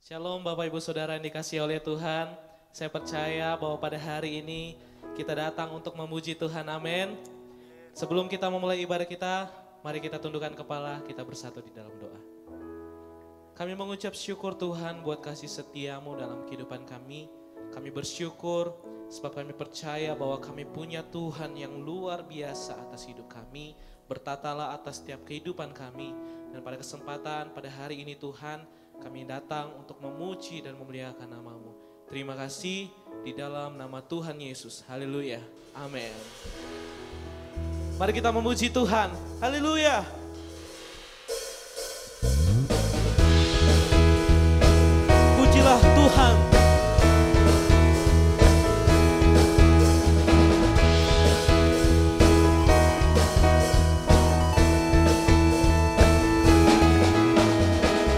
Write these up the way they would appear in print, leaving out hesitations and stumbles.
Shalom Bapak Ibu Saudara yang dikasihi oleh Tuhan. Saya percaya bahwa pada hari ini kita datang untuk memuji Tuhan, amin. Sebelum kita memulai ibadah kita, mari kita tundukkan kepala, kita bersatu di dalam doa. Kami mengucap syukur Tuhan buat kasih setiamu dalam kehidupan kami. Kami bersyukur sebab kami percaya bahwa kami punya Tuhan yang luar biasa atas hidup kami. Bertatalah atas setiap kehidupan kami. Dan pada kesempatan pada hari ini Tuhan, kami datang untuk memuji dan memuliakan nama-Mu. Terima kasih di dalam nama Tuhan Yesus. Haleluya. Amin. Mari kita memuji Tuhan. Haleluya. Pujilah Tuhan.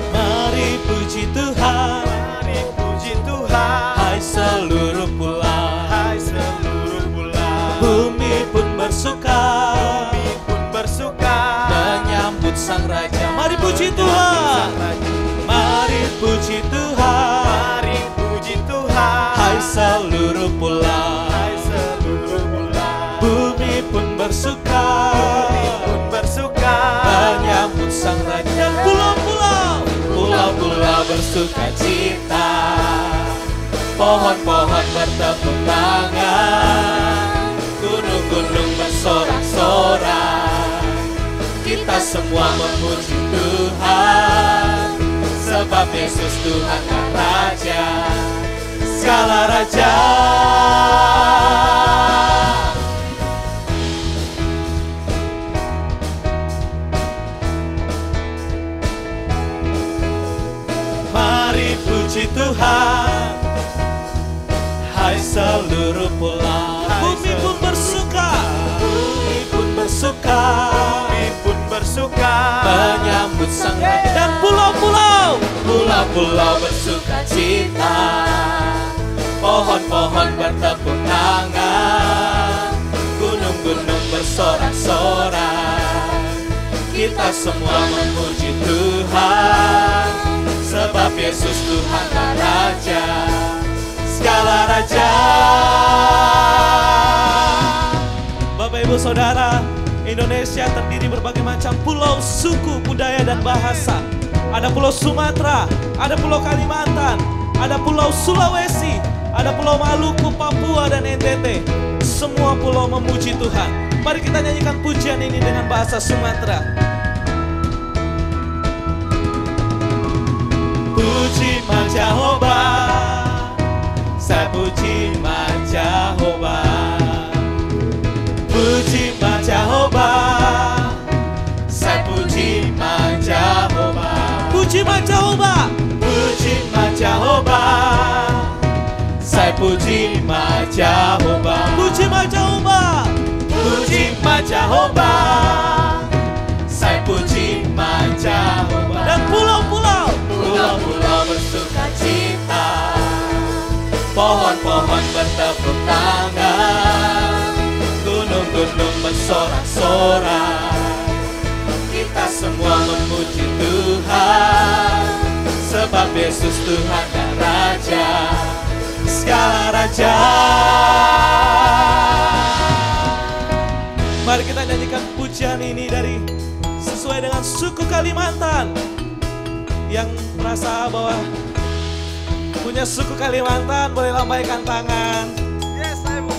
Mari puji Tuhan. Mari puji Tuhan. Hai seluruh pulau. Hai seluruh pulau. Bumi pun bersuka. Bumi pun bersuka Menyambut Sang Raja. Mari puji Menyambut Tuhan. Sang Raja. Mari puji Tuhan. Mari puji Tuhan. Hai seluruh pulau. Hai seluruh pulau. Bumi pun bersuka. Bumi pun bersuka Menyambut Sang Raja. Dan pulau-pulau. Pulau-pulau bersuka cita. Pohon-pohon bertepuk tangan. Gunung-gunung bersorak-sorak. Kita semua memuji Tuhan. Sebab Yesus Tuhan dan Raja. Segala Raja. Mari puji Tuhan. Hai seluruh pulau. Bumi pun bersuka. Bumi pun bersuka. Bumi pun bersuka Menyambut Sang Raja. Dan pulau-pulau. Pulau-pulau bersuka cita. Pohon-pohon bertepuk tangan. Gunung-gunung bersorak-sorak. Kita semua memuji Tuhan. Sebab Yesus Tuhan dan Raja. Segala Raja. Bapak Ibu Saudara, Indonesia terdiri berbagai macam pulau, suku, budaya, dan bahasa. Ada pulau Sumatera, ada pulau Kalimantan, ada pulau Sulawesi, ada pulau Maluku, Papua, dan NTT. Semua pulau memuji Tuhan. Mari kita nyanyikan pujian ini dengan bahasa Sumatera. Puji Ma Jehovah, saya puji Ma Jehovah. Puji Ma Jehovah, saya puji Ma Jehovah. Puji Ma Jehovah, puji Ma Jehovah, saya puji Ma Jehovah. Puji Ma Jehovah, puji Ma Jehovah, saya puji Ma Jehovah. Dan pulau-pulau, pulau-pulau bersuka cita. Pohon-pohon bertepuk tangan. Gunung-gunung bersorak-sorak. Kita semua memuji Tuhan. Sebab Yesus Tuhan dan Raja. Segala Raja. Mari kita nyanyikan pujian ini dari sesuai dengan suku Kalimantan. Yang merasa bahwa punya suku Kalimantan boleh lambaikan tangan. Yes, saya mau.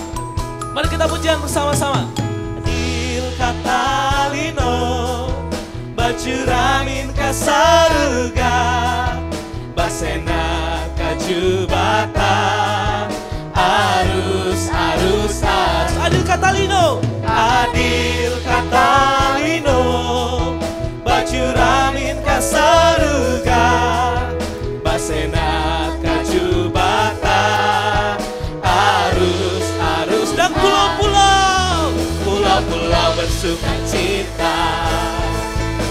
Mari kita pujian bersama-sama. Adil Katalino, Bacuramin Kasaruga, Basena Kajubata, Arus, Arus, Arus. Adil Katalino, Adil Katalino, Bacuramin Kasaruga, Basena Kajubata, Arus, Arus. Dan pulau-pulau, pulau-pulau bersuka cita.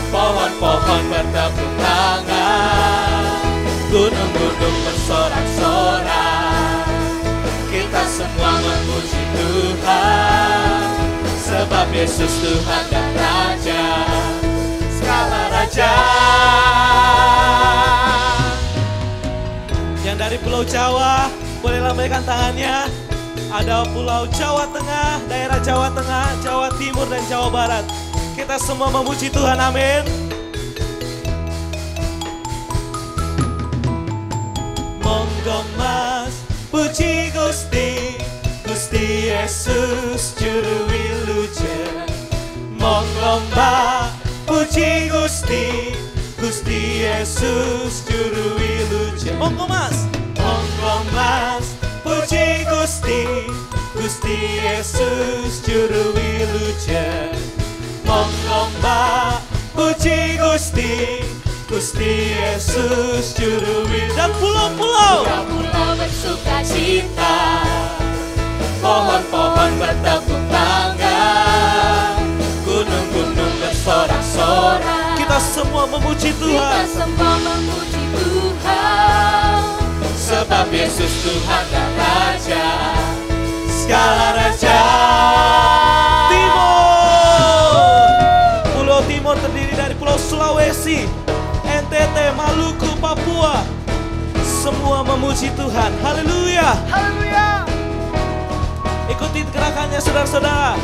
Pohon-pohon bertepuk tangan. Gunung-gunung bersorak-sorak. Kita semua memuji Tuhan. Sebab Yesus Tuhan dan Raja. Segala Raja. dari Pulau Jawa, boleh lambaikan tangannya. Ada Pulau Jawa Tengah, daerah Jawa Tengah, Jawa Timur, dan Jawa Barat. Kita semua memuji Tuhan, amin. Monggo mas, puji Gusti, Gusti Yesus Juru Wilujeng. Monggo mbak, puji Gusti, Gusti Yesus Juru Wilujeng. Monggo mas, puji Gusti, Gusti Yesus Juru Wilujeng. Monggo mbak, puji Gusti, Gusti Yesus Juru Wilujeng. Dan pulau-pulau bersuka cita, pohon-pohon bertepuk tangan, gunung-gunung bersorak-sorak. Kita semua memuji Tuhan. Sebab Yesus Tuhan dan Raja, Segala raja Timur. Pulau Timur terdiri dari Pulau Sulawesi, NTT, Maluku, Papua. Semua memuji Tuhan. Haleluya. Haleluya. Ikuti gerakannya saudara-saudara.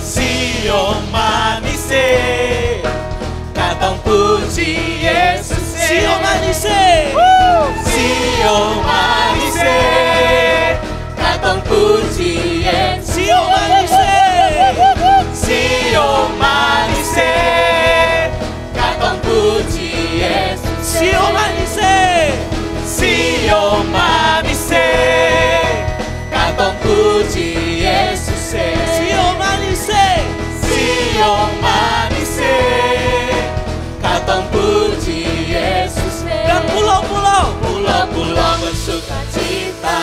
Sio manise, katong puji Yesus. Sio manise, Sio manise, katong puji Yesus. Sio manise, Sio manise, katong puji Yesus. Sio manise, Sio manise, katong puji Yesus. Sio manise, Sio manise, katong puji Yesus. dan pulau-pulau. Pulau-pulau bersuka cita,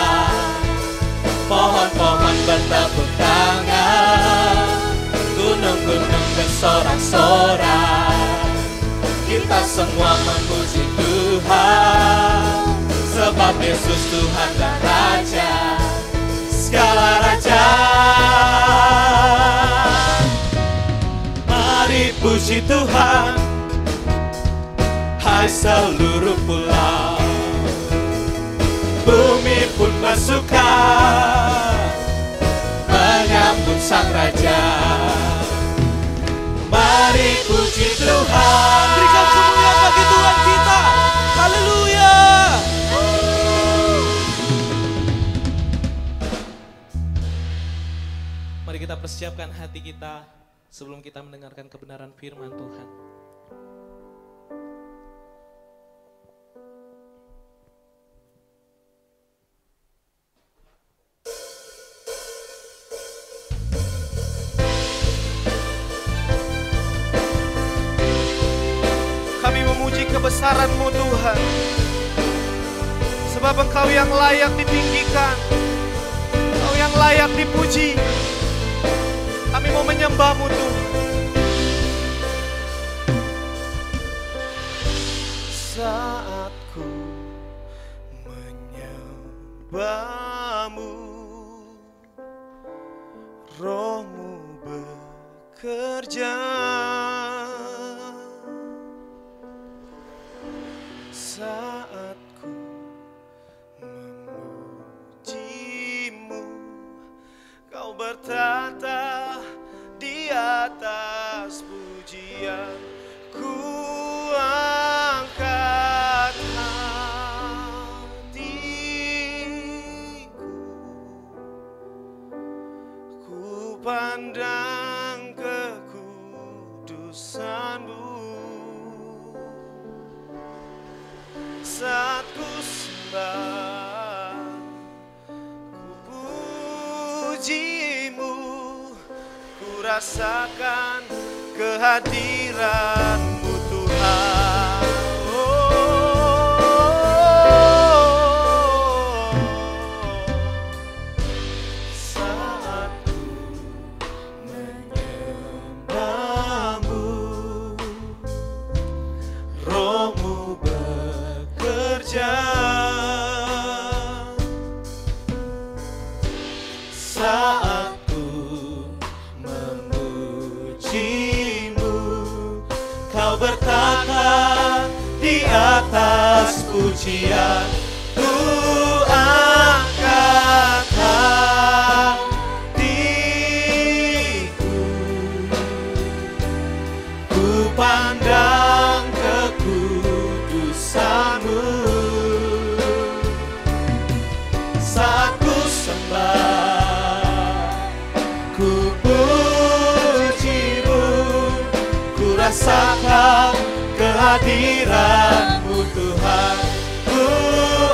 pohon-pohon bertepuk tangan, gunung-gunung bersorak-sorak. Kita semua memuji Tuhan, sebab Yesus Tuhan dan Raja, segala raja. Mari puji Tuhan, hai seluruh pulau. Bumi pun bersuka menyambut Sang Raja. Mari puji Tuhan, Berikan kemuliaan bagi Tuhan kita. Haleluya. Mari kita persiapkan hati kita sebelum kita mendengarkan kebenaran firman Tuhan. Kami memuji kebesaran-Mu Tuhan, sebab Engkau yang layak ditinggikan, Engkau yang layak dipuji. Kami mau menyembah-Mu Tuhan. Saat ku menyembah-Mu, Roh-Mu bekerja. Saat ku memuji-Mu, Kau bertata di atas pujian. Ku angkat hatiku, ku pandang kekudusan-Mu. Saat ku sembah, ku puji-Mu, ku rasakan kehadiran-Mu Tuhan. Saat ku menyembah-Mu, Roh-Mu bekerja. Saat ku memuji-Mu, Kau bertata di atas atas pujian, ku angkat hatiku, ku pandang kekudusan-Mu. Saat ku sembah, ku puji-Mu, ku rasakan kehadiran-Mu Tuhan. Ku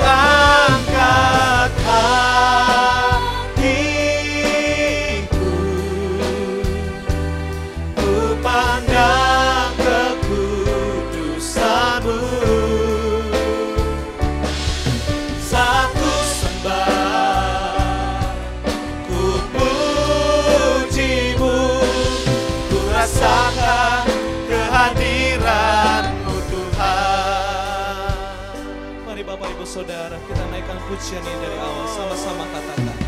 angkat hatiku, ku pandang kekudusan-Mu. Saat ku sembah, ku puji-Mu, ku rasakan kehadiran-Mu Tuhan. Mari Bapak Ibu Saudara, kita naikkan pujian ini dari awal, sama-sama katakan.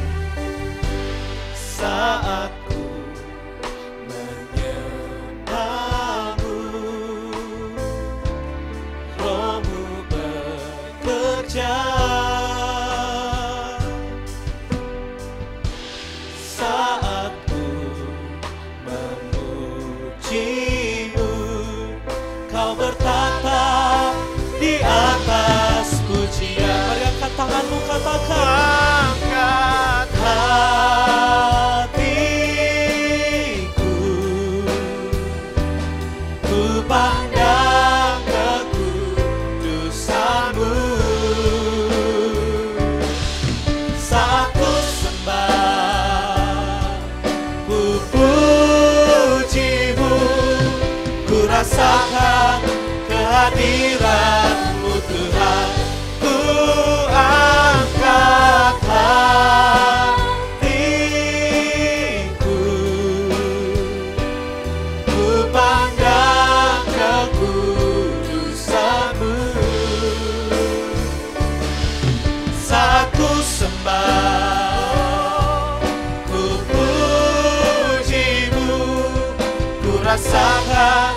Saat ku menyembah-Mu, Roh-Mu bekerja. Saat ku memuji-Mu, Kau bertata di atas pujian. Mari angkat tanganmu, katakan. Angkat hatiku, ku pandang kekudusan-Mu. Saat ku sembah, ku puji-Mu, ku rasakan kehadiran-Mu Tuhan. Ku angkat hatiku, ku pandang kekudusan-Mu. Saat ku sembah, ku puji-Mu, ku rasakan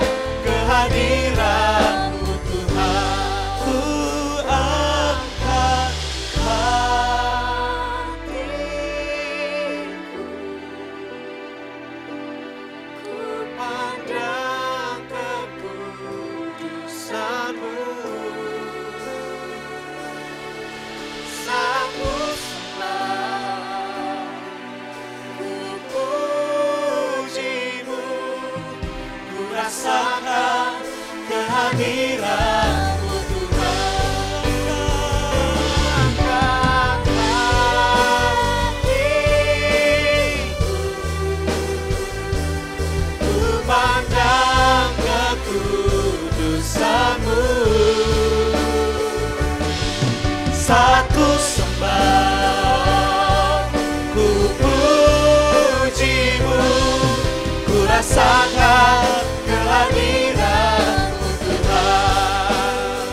kehadiran-Mu Tuhan. Ku angkat hatiku, ku pandang kekudusan-Mu. Saat ku sembah, ku puji-Mu, ku rasakan kehadiran-Mu Tuhan. Angkat hatiku, ku pandang kekudusan-Mu. Saat ku sembah, ku puji-Mu, ku rasakan kehadiran-Mu Tuhan.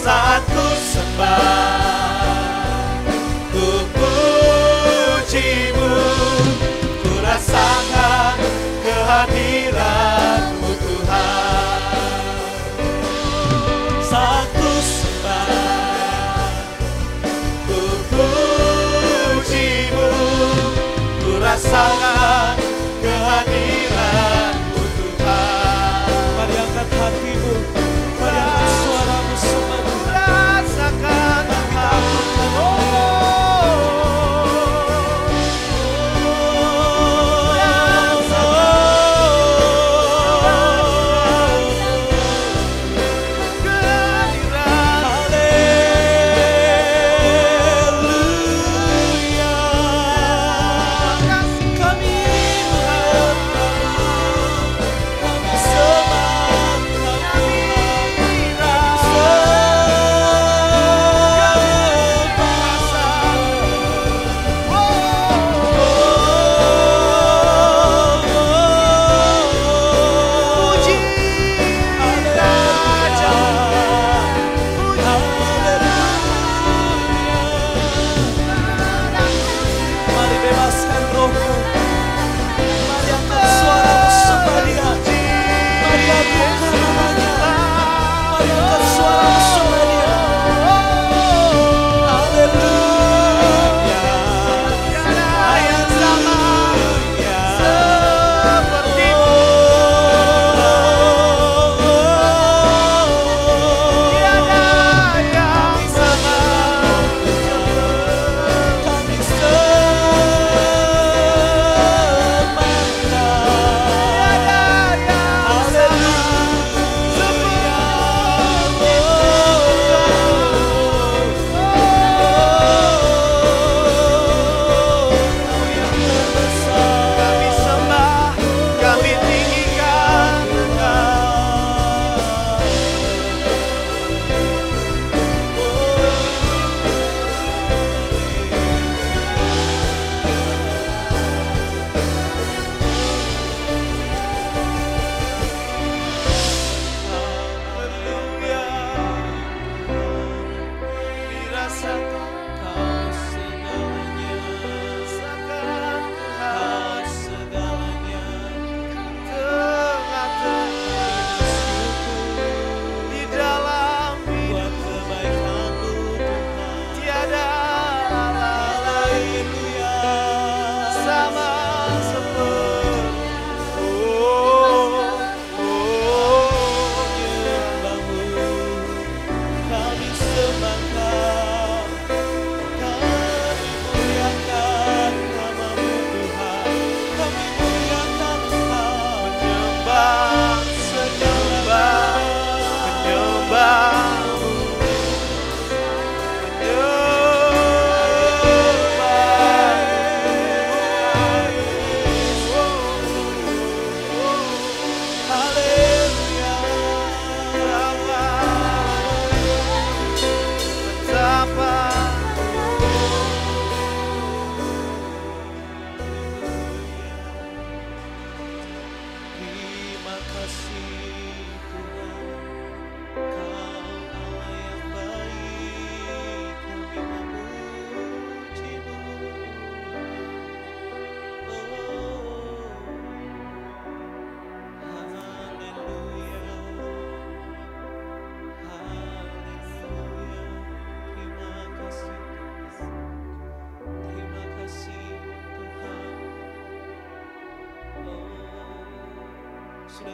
Saat ku sembah, ku puji-Mu, ku rasakan kehadiran-Mu Tuhan. Saat ku sembah, ku puji-Mu, ku rasakan kehadiran-Mu Tuhan. Mari angkat hatimu, mari angkat suaramu semuanya. Rasakan Kami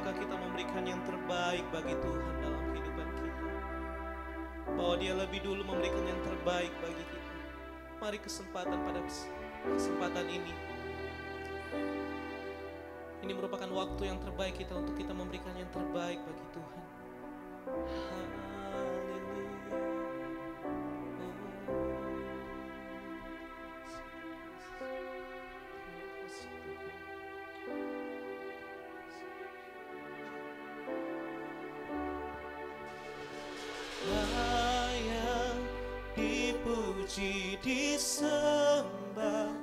Sudahkah kita memberikan yang terbaik bagi Tuhan dalam kehidupan kita? Bahwa Dia lebih dulu memberikan yang terbaik bagi kita. Mari kesempatan ini. Ini merupakan waktu yang terbaik kita untuk kita memberikan yang terbaik bagi Tuhan. Layak dipuji, disembah,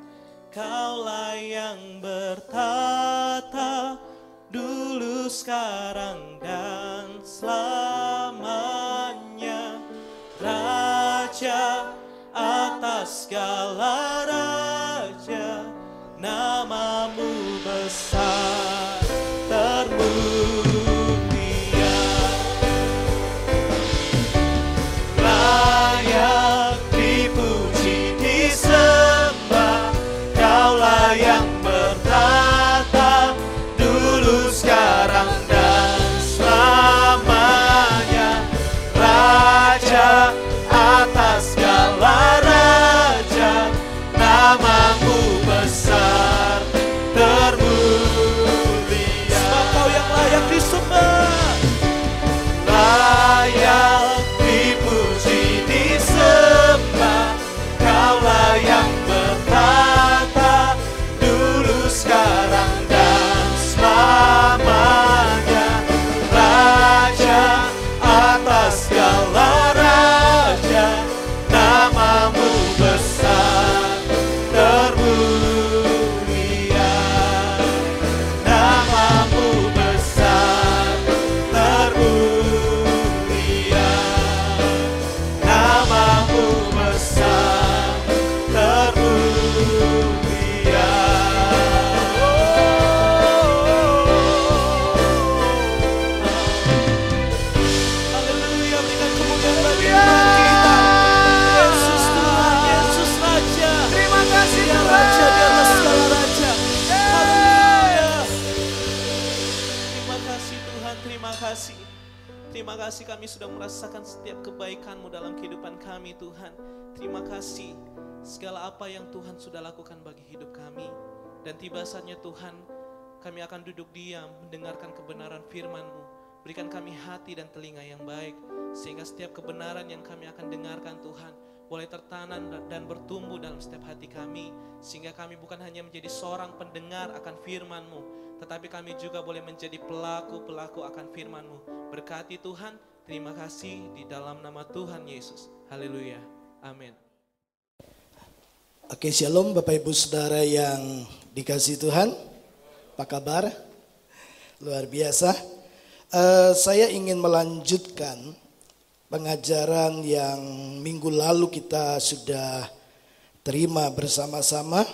Kaulah yang bertata dulu, sekarang, dan selamanya. Raja atas segala raja, namamu besar termulia. Layak dipuji, disembah, Kaulah yang bertata dulu, sekarang, dan selamanya. Raja atas segala raja, namamu besar termulia. Sebab Kau yang layak disembah, layak dipuji, disembah, Kaulah yang bertata dulu, sekarang, dan selamanya. Raja atas segala raja, namamu besar termulia. Namamu besar termulia. Namamu besar termulia. Haleluya, berikan kemuliaan bagi Tuhan kita. Yesus Tuhan, Yesus Raja. Terima kasih Dia Tuhan. Raja di atas segala raja. Haleluya. Terima kasih Tuhan, terima kasih. Terima kasih kami sudah merasakan setiap kebaikan-Mu dalam kehidupan kami Tuhan. Terima kasih segala apa yang Tuhan sudah lakukan bagi hidup kami. Dan tiba saatnya Tuhan, kami akan duduk diam mendengarkan kebenaran firman-Mu. Berikan kami hati dan telinga yang baik, sehingga setiap kebenaran yang kami akan dengarkan Tuhan boleh tertanam dan bertumbuh dalam setiap hati kami, sehingga kami bukan hanya menjadi seorang pendengar akan firman-Mu, tetapi kami juga boleh menjadi pelaku-pelaku akan firman-Mu. Berkati Tuhan, terima kasih di dalam nama Tuhan Yesus. Haleluya, amin. Oke, shalom Bapak Ibu Saudara yang dikasihi Tuhan. Apa kabar? Luar biasa. Saya ingin melanjutkan pengajaran yang minggu lalu kita sudah terima bersama-sama.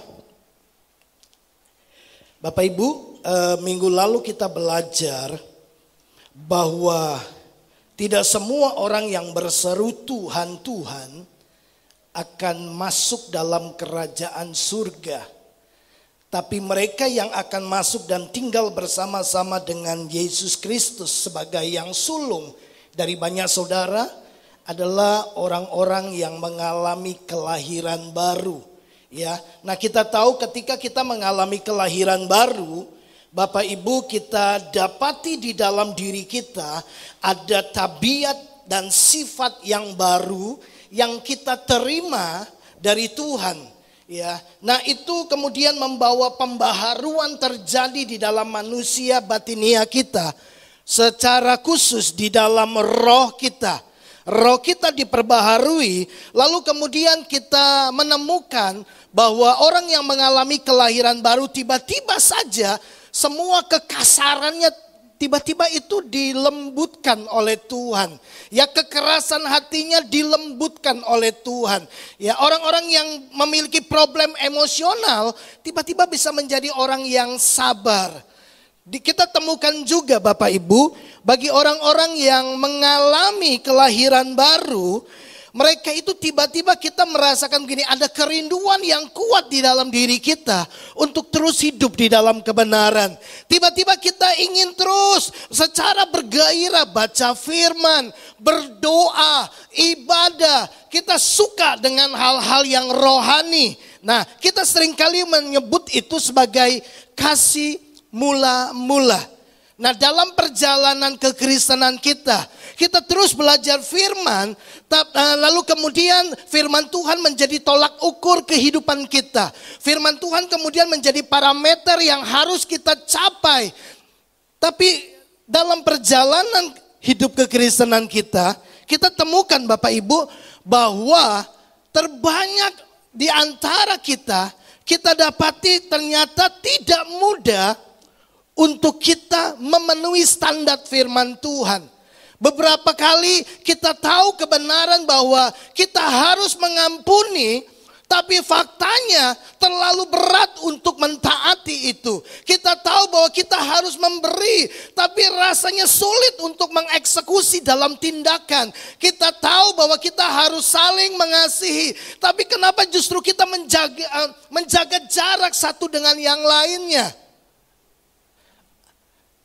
Bapak Ibu, minggu lalu kita belajar bahwa tidak semua orang yang berseru Tuhan, Tuhan akan masuk dalam kerajaan surga. Tapi mereka yang akan masuk dan tinggal bersama-sama dengan Yesus Kristus sebagai yang sulung dari banyak saudara adalah orang-orang yang mengalami kelahiran baru. Ya, nah kita tahu ketika kita mengalami kelahiran baru, Bapak Ibu, kita dapati di dalam diri kita ada tabiat dan sifat yang baru yang kita terima dari Tuhan. Ya, nah itu kemudian membawa pembaharuan terjadi di dalam manusia batinia kita, secara khusus di dalam roh kita. Roh kita diperbaharui, lalu kemudian kita menemukan bahwa orang yang mengalami kelahiran baru tiba-tiba saja semua kekasarannya tiba-tiba itu dilembutkan oleh Tuhan. Ya, kekerasan hatinya dilembutkan oleh Tuhan. Ya, orang-orang yang memiliki problem emosional tiba-tiba bisa menjadi orang yang sabar. Kita temukan juga Bapak Ibu, bagi orang-orang yang mengalami kelahiran baru, Mereka itu tiba-tiba kita merasakan begini, ada kerinduan yang kuat di dalam diri kita untuk terus hidup di dalam kebenaran. Tiba-tiba kita ingin terus secara bergairah baca firman, berdoa, ibadah. Kita suka dengan hal-hal yang rohani. Nah, kita seringkali menyebut itu sebagai kasih mula-mula. Nah, dalam perjalanan kekristenan kita terus belajar firman, lalu kemudian firman Tuhan menjadi tolak ukur kehidupan kita. Firman Tuhan kemudian menjadi parameter yang harus kita capai. Tapi dalam perjalanan hidup kekristenan kita temukan Bapak Ibu bahwa terbanyak di antara kita dapati ternyata tidak mudah untuk kita memenuhi standar firman Tuhan. Beberapa kali kita tahu kebenaran bahwa kita harus mengampuni, tapi faktanya terlalu berat untuk mentaati itu. Kita tahu bahwa kita harus memberi, tapi rasanya sulit untuk mengeksekusi dalam tindakan. Kita tahu bahwa kita harus saling mengasihi, tapi kenapa justru kita menjaga jarak satu dengan yang lainnya?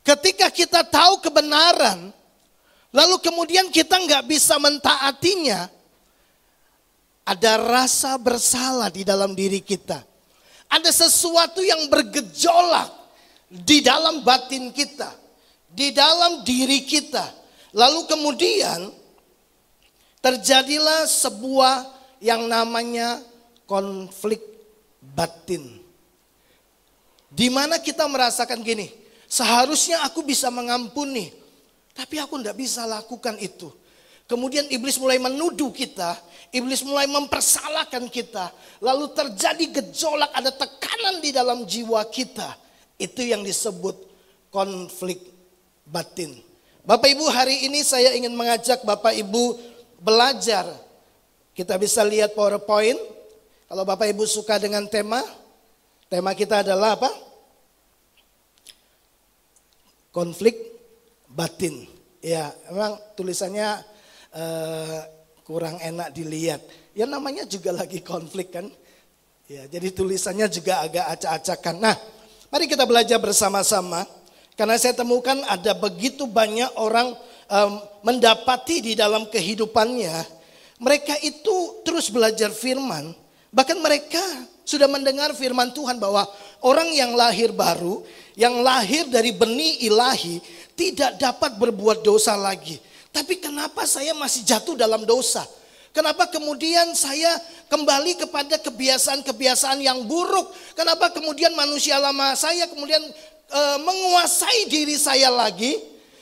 Ketika kita tahu kebenaran, lalu kemudian kita nggak bisa mentaatinya, ada rasa bersalah di dalam diri kita. Ada sesuatu yang bergejolak di dalam batin kita, di dalam diri kita. Lalu kemudian terjadilah sebuah yang namanya konflik batin. Di mana kita merasakan gini, seharusnya aku bisa mengampuni, tapi aku tidak bisa lakukan itu. Kemudian iblis mulai menuduh kita, iblis mulai mempersalahkan kita. Lalu terjadi gejolak, ada tekanan di dalam jiwa kita. Itu yang disebut konflik batin. Bapak Ibu, hari ini saya ingin mengajak Bapak Ibu belajar. Kita bisa lihat PowerPoint. Kalau Bapak Ibu suka dengan tema kita adalah apa? Konflik batin. Ya, memang tulisannya kurang enak dilihat. Ya namanya juga lagi konflik kan. Ya, jadi tulisannya juga agak acak-acakan. Nah, mari kita belajar bersama-sama. Karena saya temukan ada begitu banyak orang mendapati di dalam kehidupannya. Mereka itu terus belajar firman. Bahkan mereka sudah mendengar firman Tuhan bahwa orang yang lahir baru, yang lahir dari benih ilahi, tidak dapat berbuat dosa lagi. Tapi kenapa saya masih jatuh dalam dosa? Kenapa kemudian saya kembali kepada kebiasaan-kebiasaan yang buruk? Kenapa kemudian manusia lama saya kemudian menguasai diri saya lagi?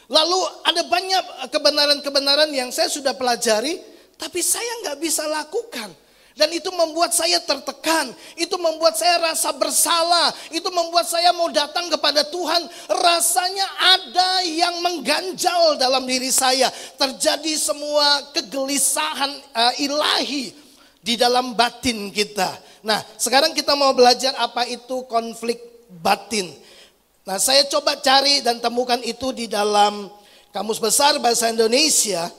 Lalu ada banyak kebenaran-kebenaran yang saya sudah pelajari, tapi saya nggak bisa lakukan. Dan itu membuat saya tertekan, itu membuat saya rasa bersalah, itu membuat saya mau datang kepada Tuhan. Rasanya ada yang mengganjal dalam diri saya. Terjadi semua kegelisahan ilahi di dalam batin kita. Nah, sekarang kita mau belajar apa itu konflik batin. Nah, saya coba cari dan temukan itu di dalam Kamus Besar Bahasa Indonesia.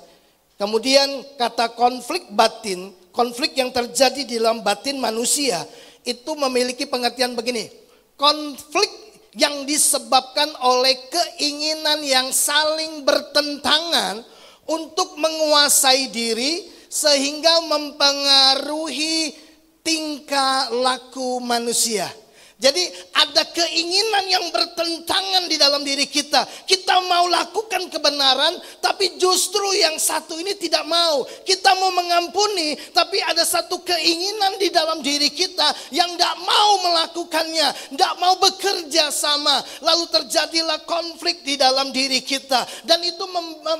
Kemudian kata konflik batin, konflik yang terjadi di dalam batin manusia itu memiliki pengertian begini. Konflik yang disebabkan oleh keinginan yang saling bertentangan untuk menguasai diri sehingga mempengaruhi tingkah laku manusia. Jadi ada keinginan yang bertentangan di dalam diri kita. Kita mau lakukan kebenaran, tapi justru yang satu ini tidak mau. Kita mau mengampuni, tapi ada satu keinginan di dalam diri kita yang tidak mau melakukannya, tidak mau bekerja sama. Lalu terjadilah konflik di dalam diri kita. Dan itu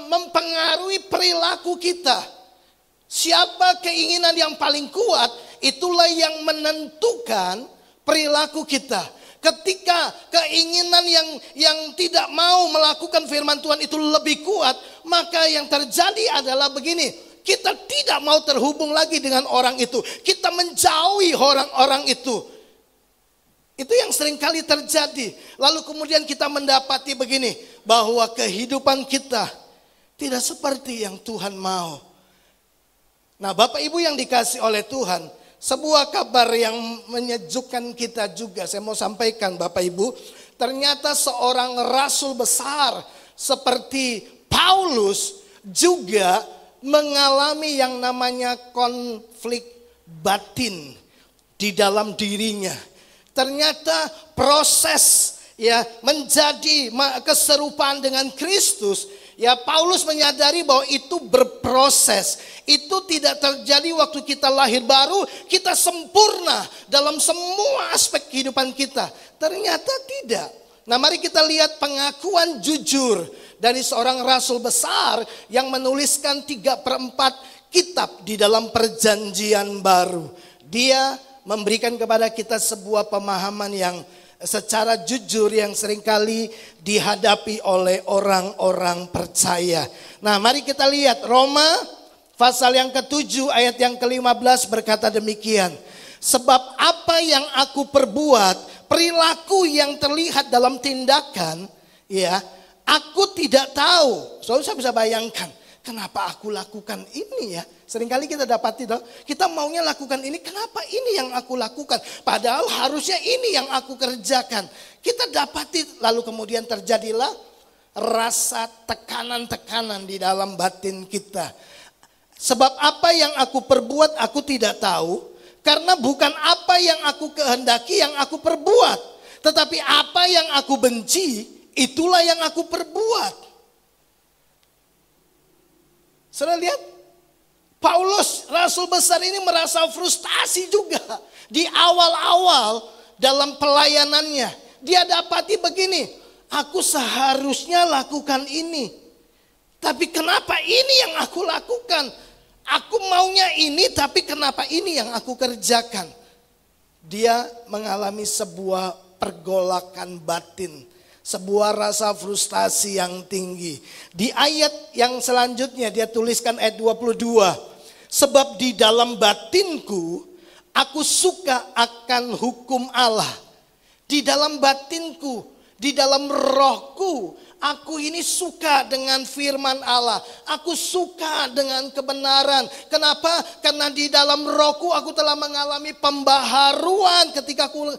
mempengaruhi perilaku kita. Siapa keinginan yang paling kuat, itulah yang menentukan perilaku kita. Ketika keinginan yang tidak mau melakukan firman Tuhan itu lebih kuat, maka yang terjadi adalah begini. Kita tidak mau terhubung lagi dengan orang itu. Kita menjauhi orang-orang itu. Itu yang seringkali terjadi. Lalu kemudian kita mendapati begini, bahwa kehidupan kita tidak seperti yang Tuhan mau. Nah, Bapak Ibu yang dikasih oleh Tuhan, sebuah kabar yang menyejukkan kita juga. Saya mau sampaikan Bapak Ibu, ternyata seorang rasul besar seperti Paulus juga mengalami yang namanya konflik batin di dalam dirinya. Ternyata proses menjadi keserupaan dengan Kristus, Paulus menyadari bahwa itu berproses. Itu tidak terjadi waktu kita lahir baru, kita sempurna dalam semua aspek kehidupan kita. Ternyata tidak. Nah, mari kita lihat pengakuan jujur dari seorang rasul besar yang menuliskan 3/4 kitab di dalam perjanjian baru. Dia memberikan kepada kita sebuah pemahaman yang secara jujur yang seringkali dihadapi oleh orang-orang percaya. Nah, mari kita lihat Roma pasal yang ke-7 ayat yang ke-15 berkata demikian. Sebab apa yang aku perbuat, perilaku yang terlihat dalam tindakan, aku tidak tahu. Soalnya saya bisa bayangkan, kenapa aku lakukan ini ya? Seringkali kita dapati, kita maunya lakukan ini, kenapa ini yang aku lakukan? Padahal harusnya ini yang aku kerjakan. Kita dapati, lalu kemudian terjadilah rasa tekanan-tekanan di dalam batin kita. Sebab apa yang aku perbuat, aku tidak tahu. Karena bukan apa yang aku kehendaki yang aku perbuat. Tetapi apa yang aku benci, itulah yang aku perbuat. Saudara lihat, Paulus rasul besar ini merasa frustasi juga. Di awal-awal dalam pelayanannya. Dia dapati begini, aku seharusnya lakukan ini. Tapi kenapa ini yang aku lakukan? Aku maunya ini, tapi kenapa ini yang aku kerjakan? Dia mengalami sebuah pergolakan batin, sebuah rasa frustasi yang tinggi. Di ayat yang selanjutnya dia tuliskan ayat 22. Sebab di dalam batinku, aku suka akan hukum Allah. Di dalam batinku, di dalam rohku, aku ini suka dengan firman Allah. Aku suka dengan kebenaran. Kenapa? Karena di dalam rohku aku telah mengalami pembaharuan ketika aku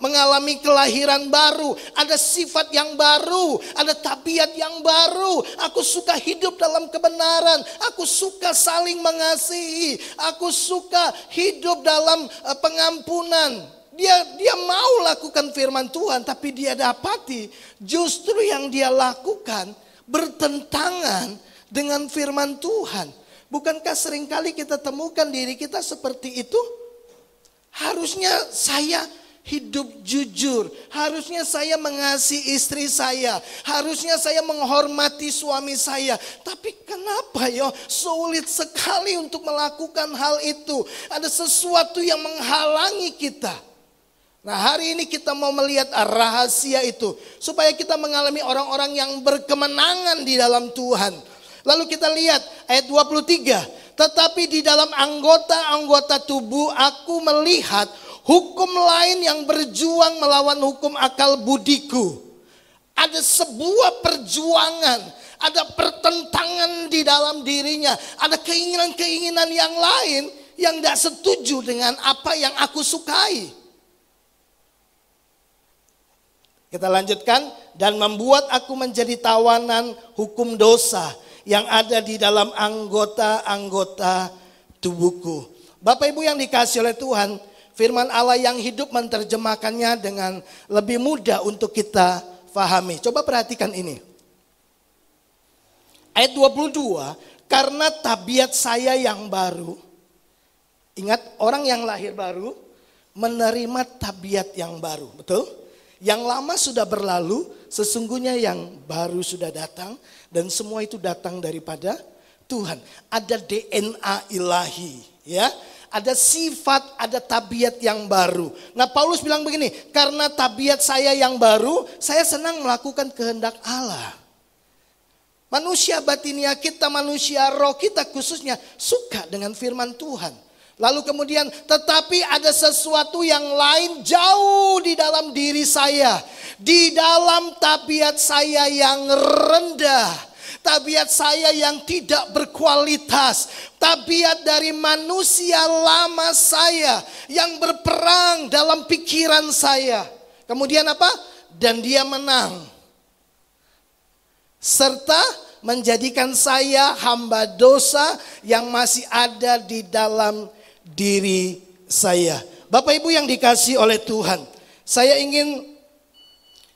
mengalami kelahiran baru. Ada sifat yang baru, ada tabiat yang baru. Aku suka hidup dalam kebenaran. Aku suka saling mengasihi. Aku suka hidup dalam pengampunan. Dia mau lakukan firman Tuhan, tapi dia dapati justru yang dia lakukan bertentangan dengan firman Tuhan. Bukankah seringkali kita temukan diri kita seperti itu? Harusnya saya hidup jujur, harusnya saya mengasihi istri saya, harusnya saya menghormati suami saya. Tapi kenapa sulit sekali untuk melakukan hal itu? Ada sesuatu yang menghalangi kita. Nah, hari ini kita mau melihat rahasia itu supaya kita mengalami orang-orang yang berkemenangan di dalam Tuhan. Lalu kita lihat ayat 23. Tetapi di dalam anggota-anggota tubuh aku melihat hukum lain yang berjuang melawan hukum akal budiku. Ada sebuah perjuangan, ada pertentangan di dalam dirinya, ada keinginan-keinginan yang lain yang tidak setuju dengan apa yang aku sukai. Kita lanjutkan, dan membuat aku menjadi tawanan hukum dosa yang ada di dalam anggota-anggota tubuhku. Bapak Ibu yang dikasih oleh Tuhan, firman Allah yang hidup menerjemahkannya dengan lebih mudah untuk kita fahami. Coba perhatikan ini. Ayat 22, karena tabiat saya yang baru. Ingat, orang yang lahir baru menerima tabiat yang baru, betul? Yang lama sudah berlalu, sesungguhnya yang baru sudah datang, dan semua itu datang daripada Tuhan. Ada DNA ilahi, ya. Ada sifat, ada tabiat yang baru. Nah, Paulus bilang begini, karena tabiat saya yang baru, saya senang melakukan kehendak Allah. Manusia batinia kita, manusia roh kita khususnya suka dengan firman Tuhan. Lalu kemudian, tetapi ada sesuatu yang lain jauh di dalam diri saya. Di dalam tabiat saya yang rendah. tabiat saya yang tidak berkualitas, tabiat dari manusia lama saya yang berperang dalam pikiran saya. Kemudian apa? Dan dia menang. Serta menjadikan saya hamba dosa yang masih ada di dalam diri saya. Bapak Ibu yang dikasihi oleh Tuhan, saya ingin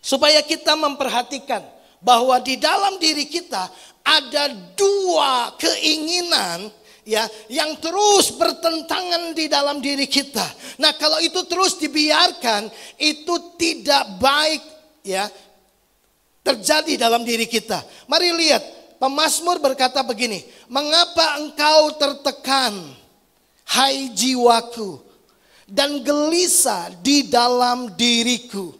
supaya kita memperhatikan bahwa di dalam diri kita ada dua keinginan ya yang terus bertentangan di dalam diri kita. Nah, kalau itu terus dibiarkan, itu tidak baik ya terjadi dalam diri kita. Mari lihat, pemazmur berkata begini, mengapa engkau tertekan, hai jiwaku, dan gelisah di dalam diriku.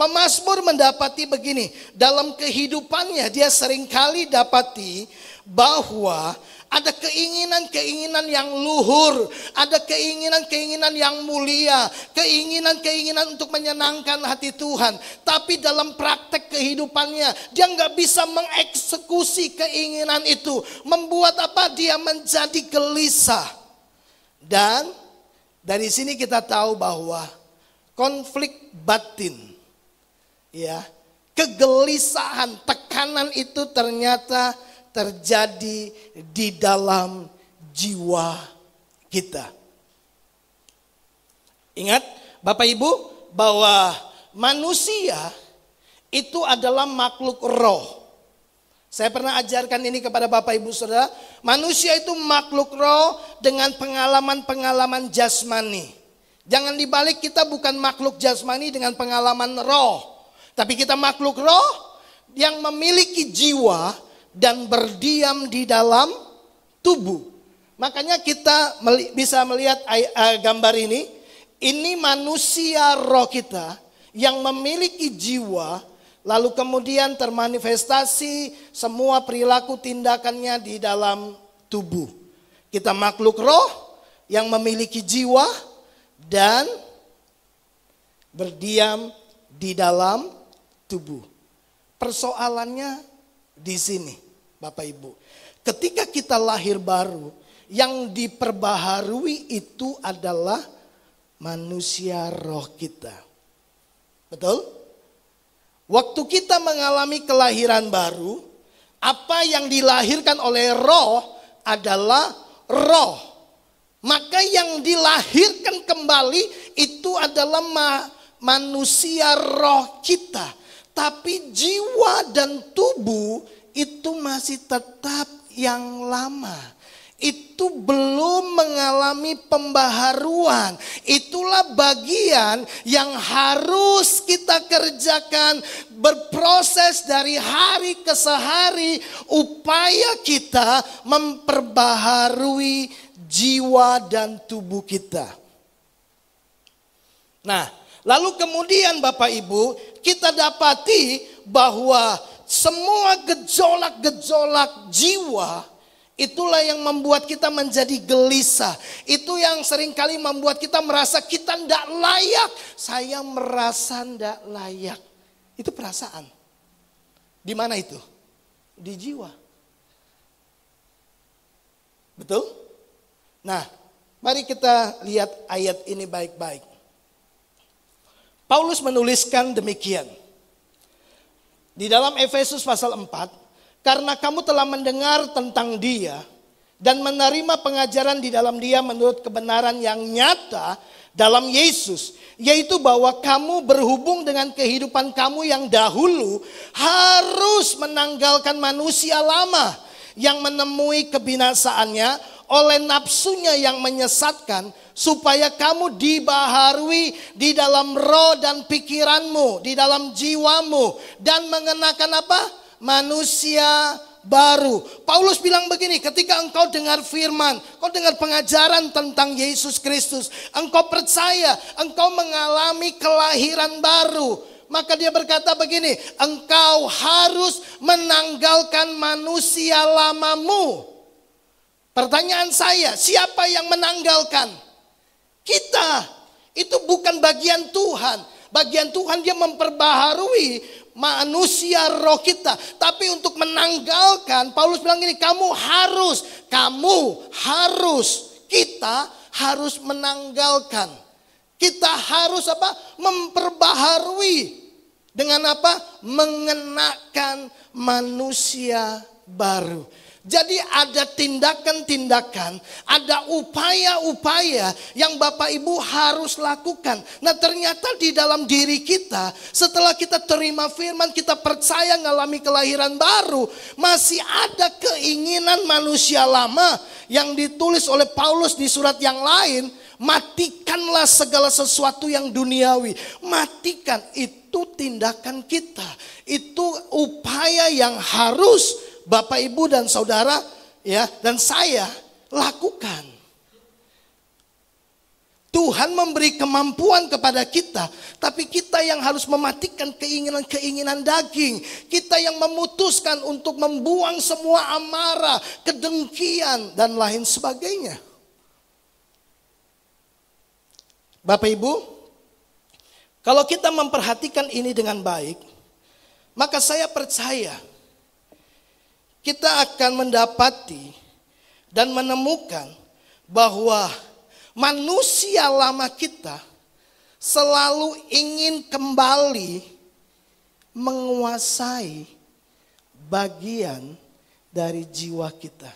Pemazmur mendapati begini, dalam kehidupannya dia seringkali dapati bahwa ada keinginan-keinginan yang luhur, ada keinginan-keinginan yang mulia, keinginan-keinginan untuk menyenangkan hati Tuhan. Tapi dalam praktek kehidupannya dia nggak bisa mengeksekusi keinginan itu. Membuat apa? Dia menjadi gelisah. Dan dari sini kita tahu bahwa konflik batin, ya, kegelisahan, tekanan itu ternyata terjadi di dalam jiwa kita. Ingat Bapak Ibu bahwa manusia itu adalah makhluk roh. Saya pernah ajarkan ini kepada Bapak Ibu Saudara. Manusia itu makhluk roh dengan pengalaman-pengalaman jasmani. Jangan dibalik, kita bukan makhluk jasmani dengan pengalaman roh. Tapi kita makhluk roh yang memiliki jiwa dan berdiam di dalam tubuh. Makanya kita bisa melihat gambar ini. Ini manusia roh kita yang memiliki jiwa, lalu kemudian termanifestasi semua perilaku tindakannya di dalam tubuh. Kita makhluk roh yang memiliki jiwa dan berdiam di dalam tubuh. Persoalannya di sini, Bapak Ibu. Ketika kita lahir baru, yang diperbaharui itu adalah manusia roh kita. Betul? Waktu kita mengalami kelahiran baru, apa yang dilahirkan oleh roh adalah roh. Maka yang dilahirkan kembali itu adalah manusia roh kita. Tapi jiwa dan tubuh itu masih tetap yang lama. Itu belum mengalami pembaharuan. Itulah bagian yang harus kita kerjakan, berproses dari hari ke hari upaya kita memperbaharui jiwa dan tubuh kita. Nah, lalu kemudian Bapak Ibu, kita dapati bahwa semua gejolak-gejolak jiwa itulah yang membuat kita menjadi gelisah. Itu yang seringkali membuat kita merasa kita tidak layak. Saya merasa tidak layak. Itu perasaan. Di mana itu? Di jiwa. Betul? Nah, mari kita lihat ayat ini baik-baik. Paulus menuliskan demikian. Di dalam Efesus pasal 4, karena kamu telah mendengar tentang dia dan menerima pengajaran di dalam dia menurut kebenaran yang nyata dalam Yesus. Yaitu bahwa kamu berhubung dengan kehidupan kamu yang dahulu harus menanggalkan manusia lama yang menemui kebinasaannya oleh nafsunya yang menyesatkan, supaya kamu dibaharui di dalam roh dan pikiranmu, di dalam jiwamu, dan mengenakan apa? Manusia baru. Paulus bilang begini, ketika engkau dengar firman, engkau dengar pengajaran tentang Yesus Kristus, engkau percaya, engkau mengalami kelahiran baru, maka dia berkata begini, engkau harus menanggalkan manusia lamamu. Pertanyaan saya, siapa yang menanggalkan? Kita. Itu bukan bagian Tuhan. Bagian Tuhan dia memperbaharui manusia roh kita. Tapi untuk menanggalkan, Paulus bilang gini, kita harus menanggalkan. Kita harus apa? Memperbaharui. Dengan apa? Mengenakan manusia baru. Jadi ada tindakan-tindakan, ada upaya-upaya yang Bapak Ibu harus lakukan. Nah ternyata di dalam diri kita, setelah kita terima firman, kita percaya mengalami kelahiran baru, masih ada keinginan manusia lama yang ditulis oleh Paulus di surat yang lain. Matikanlah segala sesuatu yang duniawi. Matikan, itu tindakan kita. Itu upaya yang harus Bapak, Ibu, dan Saudara ya dan saya lakukan. Tuhan memberi kemampuan kepada kita, tapi kita yang harus mematikan keinginan-keinginan daging. Kita yang memutuskan untuk membuang semua amarah, kedengkian, dan lain sebagainya. Bapak Ibu, kalau kita memperhatikan ini dengan baik, maka saya percaya kita akan mendapati dan menemukan bahwa manusia lama kita selalu ingin kembali menguasai bagian dari jiwa kita.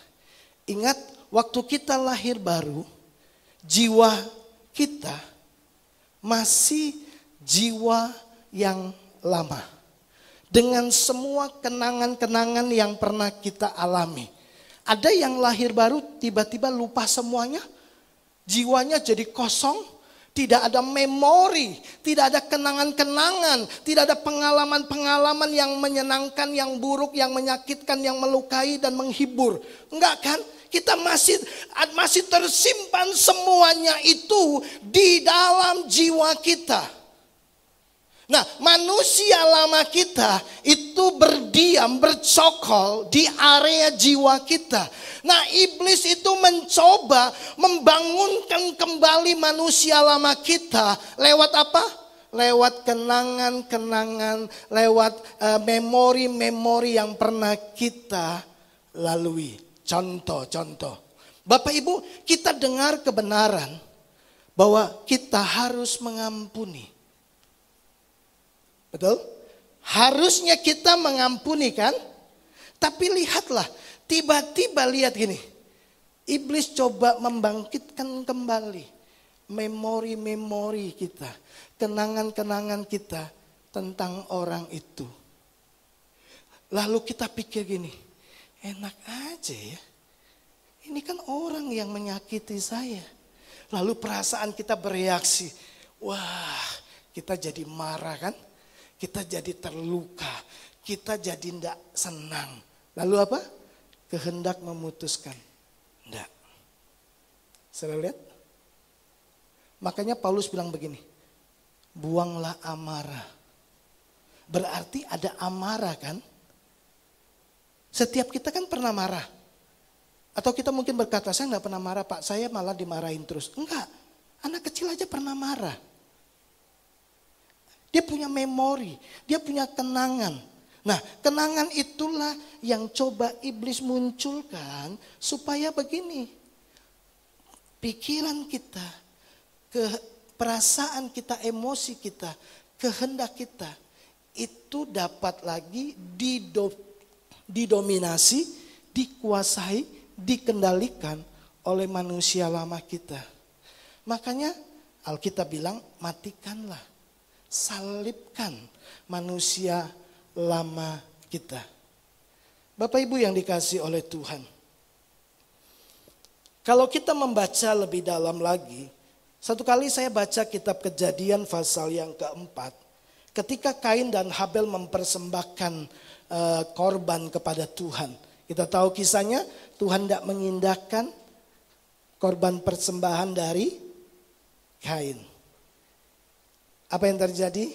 Ingat, waktu kita lahir baru, jiwa kita masih jiwa yang lama. Dengan semua kenangan-kenangan yang pernah kita alami. Ada yang lahir baru tiba-tiba lupa semuanya. Jiwanya jadi kosong. Tidak ada memori. Tidak ada kenangan-kenangan. Tidak ada pengalaman-pengalaman yang menyenangkan, yang buruk, yang menyakitkan, yang melukai dan menghibur. Enggak kan? Kita masih tersimpan semuanya itu di dalam jiwa kita. Nah, manusia lama kita itu berdiam, bercokol di area jiwa kita. Nah, iblis itu mencoba membangunkan kembali manusia lama kita lewat apa? Lewat kenangan-kenangan, lewat memori-memori yang pernah kita lalui. Contoh. Bapak Ibu, kita dengar kebenaran bahwa kita harus mengampuni. Betul? Harusnya kita mengampuni kan? Tapi lihatlah, tiba-tiba lihat gini. Iblis coba membangkitkan kembali memori-memori kita. Kenangan-kenangan kita tentang orang itu. Lalu kita pikir gini, enak aja ya. Ini kan orang yang menyakiti saya. Lalu perasaan kita bereaksi. Wah, kita jadi marah kan? Kita jadi terluka, kita jadi tidak senang. Lalu apa? Kehendak memutuskan. Tidak. Saudara lihat? Makanya Paulus bilang begini, buanglah amarah. Berarti ada amarah kan? Setiap kita kan pernah marah. Atau kita mungkin berkata, saya nggak pernah marah Pak, saya malah dimarahin terus. Enggak, anak kecil aja pernah marah. Dia punya memori, dia punya kenangan. Nah, kenangan itulah yang coba iblis munculkan supaya begini. Pikiran kita, perasaan kita, emosi kita, kehendak kita itu dapat lagi didominasi, dikuasai, dikendalikan oleh manusia lama kita. Makanya Alkitab bilang matikanlah. Salibkan manusia lama kita. Bapak Ibu yang dikasihi oleh Tuhan. Kalau kita membaca lebih dalam lagi. Satu kali saya baca kitab Kejadian pasal yang keempat. Ketika Kain dan Habel mempersembahkan korban kepada Tuhan. Kita tahu kisahnya, Tuhan tidak mengindahkan korban persembahan dari Kain. Apa yang terjadi?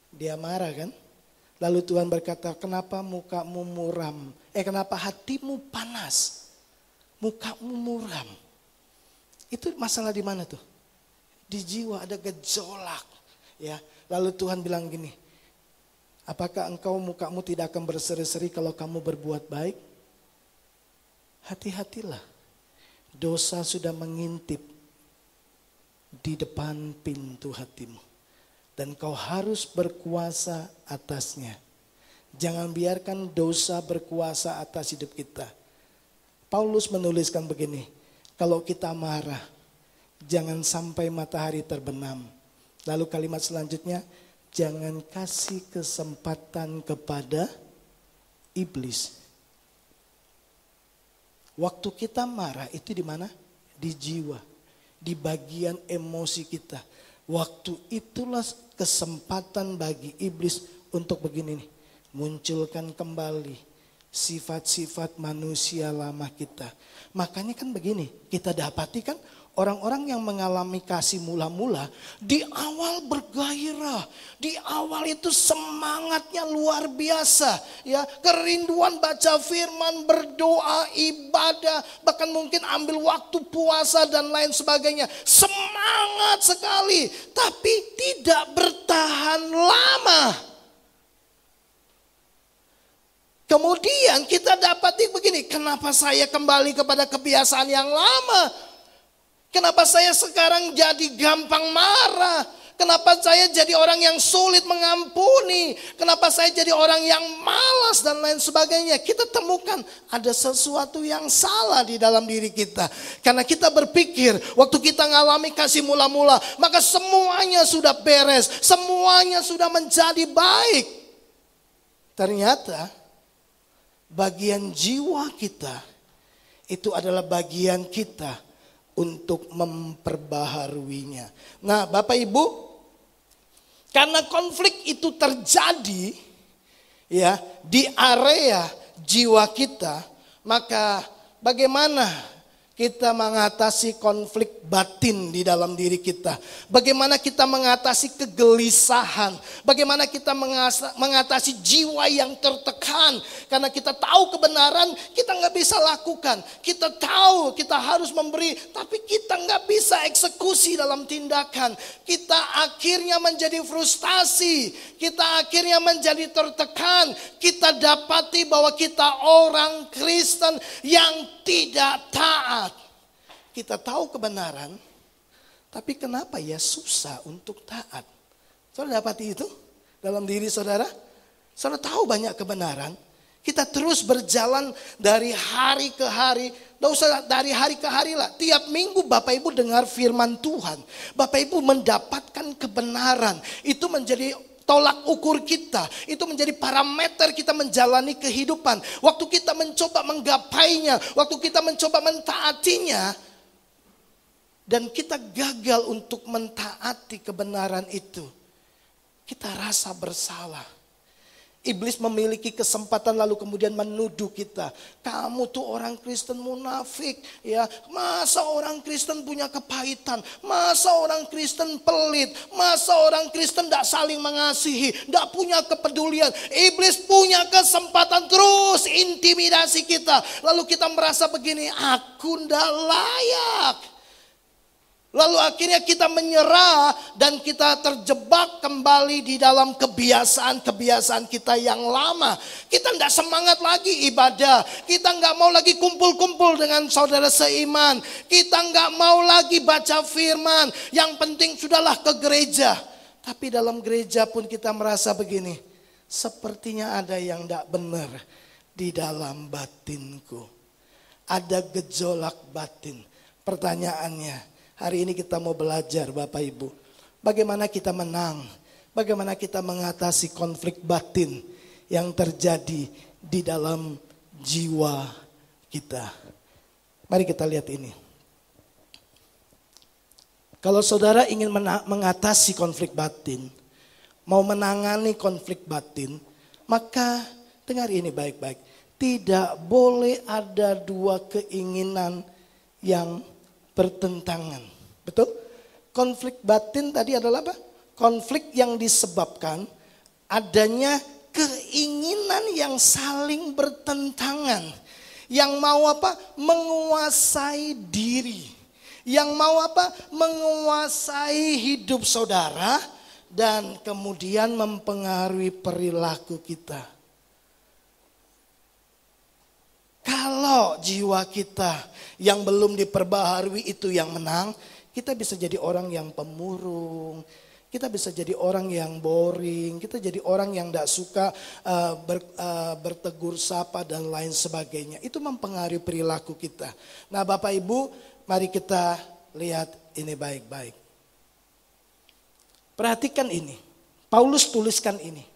Dia marah kan? Lalu Tuhan berkata, kenapa mukamu muram? Kenapa hatimu panas? Mukamu muram. Itu masalah di mana tuh? Di jiwa ada gejolak. Ya. Lalu Tuhan bilang gini, Apakah mukamu tidak akan berseri-seri kalau kamu berbuat baik? Hati-hatilah. Dosa sudah mengintip di depan pintu hatimu. Dan kau harus berkuasa atasnya. Jangan biarkan dosa berkuasa atas hidup kita. Paulus menuliskan begini, kalau kita marah, jangan sampai matahari terbenam. Lalu kalimat selanjutnya, jangan kasih kesempatan kepada iblis. Waktu kita marah itu di mana? Di jiwa, di bagian emosi kita. Waktu itulah kesempatan bagi iblis untuk begini nih, munculkan kembali sifat-sifat manusia lama kita. Makanya kan begini, kita dapati kan orang-orang yang mengalami kasih mula-mula di awal bergairah, di awal itu semangatnya luar biasa, ya, kerinduan baca firman, berdoa, ibadah, bahkan mungkin ambil waktu puasa dan lain sebagainya. Semangat sekali, tapi tidak bertahan lama. Kemudian kita dapati begini, kenapa saya kembali kepada kebiasaan yang lama? Kenapa saya sekarang jadi gampang marah? Kenapa saya jadi orang yang sulit mengampuni? Kenapa saya jadi orang yang malas dan lain sebagainya? Kita temukan ada sesuatu yang salah di dalam diri kita. Karena kita berpikir waktu kita ngalami kasih mula-mula, maka semuanya sudah beres, semuanya sudah menjadi baik. Ternyata bagian jiwa kita itu adalah bagian kita untuk memperbaharuinya. Nah, Bapak Ibu, karena konflik itu terjadi ya di area jiwa kita, maka bagaimana kita mengatasi konflik batin di dalam diri kita? Bagaimana kita mengatasi kegelisahan? Bagaimana kita mengatasi jiwa yang tertekan? Karena kita tahu kebenaran, kita nggak bisa lakukan. Kita tahu kita harus memberi, tapi kita nggak bisa eksekusi dalam tindakan. Kita akhirnya menjadi frustasi. Kita akhirnya menjadi tertekan. Kita dapati bahwa kita orang Kristen yang tidak taat. Kita tahu kebenaran, tapi kenapa ya susah untuk taat? Saudara dapati itu dalam diri saudara? Saudara tahu banyak kebenaran, kita terus berjalan dari hari ke hari. Tidak usah dari hari ke hari lah. Tiap minggu Bapak Ibu dengar firman Tuhan. Bapak Ibu mendapatkan kebenaran. Itu menjadi tolak ukur kita, itu menjadi parameter kita menjalani kehidupan. Waktu kita mencoba menggapainya, waktu kita mencoba mentaatinya, dan kita gagal untuk mentaati kebenaran itu, kita rasa bersalah. Iblis memiliki kesempatan lalu kemudian menuduh kita. Kamu tuh orang Kristen munafik, ya. Masa orang Kristen punya kepahitan? Masa orang Kristen pelit? Masa orang Kristen tidak saling mengasihi, tidak punya kepedulian? Iblis punya kesempatan terus intimidasi kita. Lalu kita merasa begini, aku tidak layak. Lalu akhirnya kita menyerah dan kita terjebak kembali di dalam kebiasaan-kebiasaan kita yang lama. Kita tidak semangat lagi ibadah. Kita nggak mau lagi kumpul-kumpul dengan saudara seiman. Kita nggak mau lagi baca firman. Yang penting sudahlah ke gereja. Tapi dalam gereja pun kita merasa begini. Sepertinya ada yang tidak benar di dalam batinku. Ada gejolak batin. Pertanyaannya, hari ini kita mau belajar Bapak Ibu, bagaimana kita menang, bagaimana kita mengatasi konflik batin yang terjadi di dalam jiwa kita. Mari kita lihat ini. Kalau saudara ingin mengatasi konflik batin, mau menangani konflik batin, maka dengar ini baik-baik. Tidak boleh ada dua keinginan yang bertentangan. Betul? Konflik batin tadi adalah apa? Konflik yang disebabkan adanya keinginan yang saling bertentangan. Yang mau apa? Menguasai diri. Yang mau apa? Menguasai hidup saudara. dan kemudian mempengaruhi perilaku kita. Kalau jiwa kita yang belum diperbaharui itu yang menang, kita bisa jadi orang yang pemurung, kita bisa jadi orang yang boring, kita jadi orang yang tidak suka bertegur sapa dan lain sebagainya. Itu mempengaruhi perilaku kita. Nah Bapak Ibu, mari kita lihat ini baik-baik. Perhatikan ini, Paulus tuliskan ini.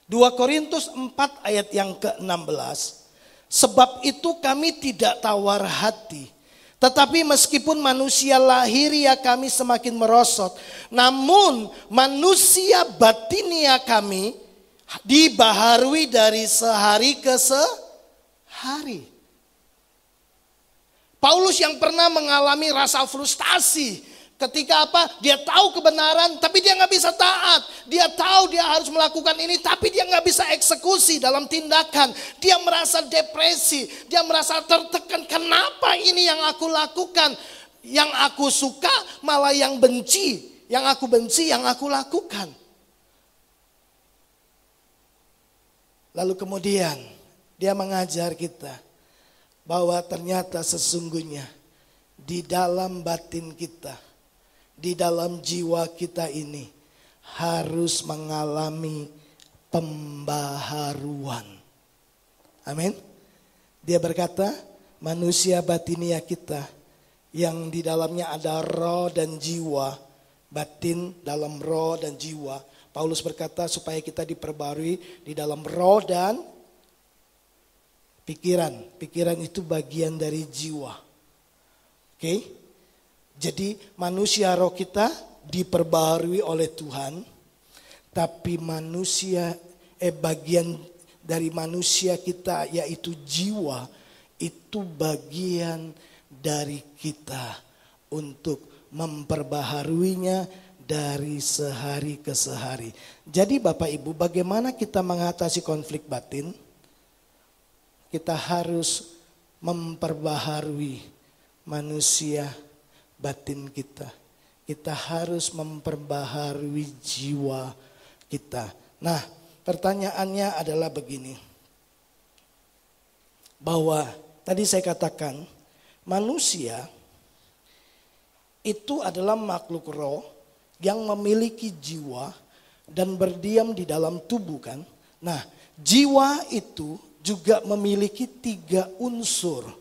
2 Korintus 4 ayat yang ke-16. Sebab itu kami tidak tawar hati. Tetapi meskipun manusia lahiria kami semakin merosot. Namun manusia batinia kami dibaharui dari sehari ke sehari. Paulus yang pernah mengalami rasa frustasi. Ketika apa? Dia tahu kebenaran tapi dia nggak bisa taat. Dia tahu dia harus melakukan ini tapi dia nggak bisa eksekusi dalam tindakan. Dia merasa depresi, dia merasa tertekan. Kenapa ini yang aku lakukan? Yang aku suka malah yang benci. Yang aku benci yang aku lakukan. Lalu kemudian dia mengajar kita bahwa ternyata sesungguhnya di dalam batin kita, di dalam jiwa kita ini harus mengalami pembaharuan. Amin. Dia berkata, manusia batinia kita yang di dalamnya ada roh dan jiwa, batin dalam roh dan jiwa. Paulus berkata supaya kita diperbarui di dalam roh dan pikiran. Pikiran itu bagian dari jiwa. Oke? Jadi manusia roh kita diperbaharui oleh Tuhan, tapi bagian dari manusia kita yaitu jiwa itu bagian dari kita untuk memperbaharuinya dari sehari ke sehari. Jadi Bapak Ibu, bagaimana kita mengatasi konflik batin? Kita harus memperbaharui manusia batin kita. Kita harus memperbaharui jiwa kita. Nah, pertanyaannya adalah begini. Bahwa tadi saya katakan manusia itu adalah makhluk roh yang memiliki jiwa dan berdiam di dalam tubuh kan. Nah, jiwa itu juga memiliki 3 unsur.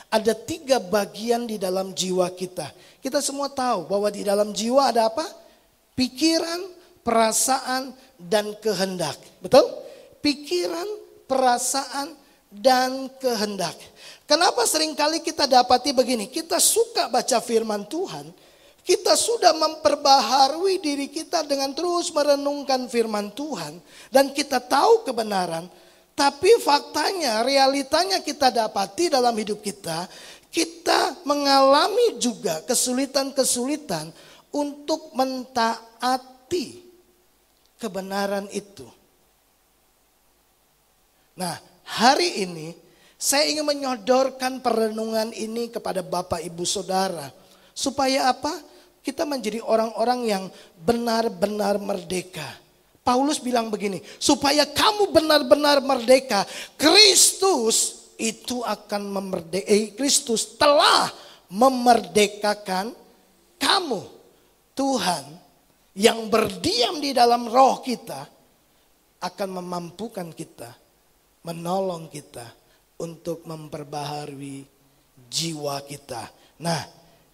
Ada 3 bagian di dalam jiwa kita. Kita semua tahu bahwa di dalam jiwa ada apa? Pikiran, perasaan, dan kehendak. Betul? Pikiran, perasaan, dan kehendak. Kenapa seringkali kita dapati begini? Kita suka baca firman Tuhan. Kita sudah memperbaharui diri kita dengan terus merenungkan firman Tuhan. Dan kita tahu kebenaran. Tapi faktanya, realitanya kita dapati dalam hidup kita, kita mengalami juga kesulitan-kesulitan untuk mentaati kebenaran itu. Nah, hari ini saya ingin menyodorkan perenungan ini kepada Bapak Ibu Saudara. Supaya apa? Kita menjadi orang-orang yang benar-benar merdeka. Paulus bilang begini, supaya kamu benar-benar merdeka, Kristus itu akan Kristus telah memerdekakan kamu. Tuhan yang berdiam di dalam roh kita akan memampukan kita, menolong kita untuk memperbaharui jiwa kita. Nah,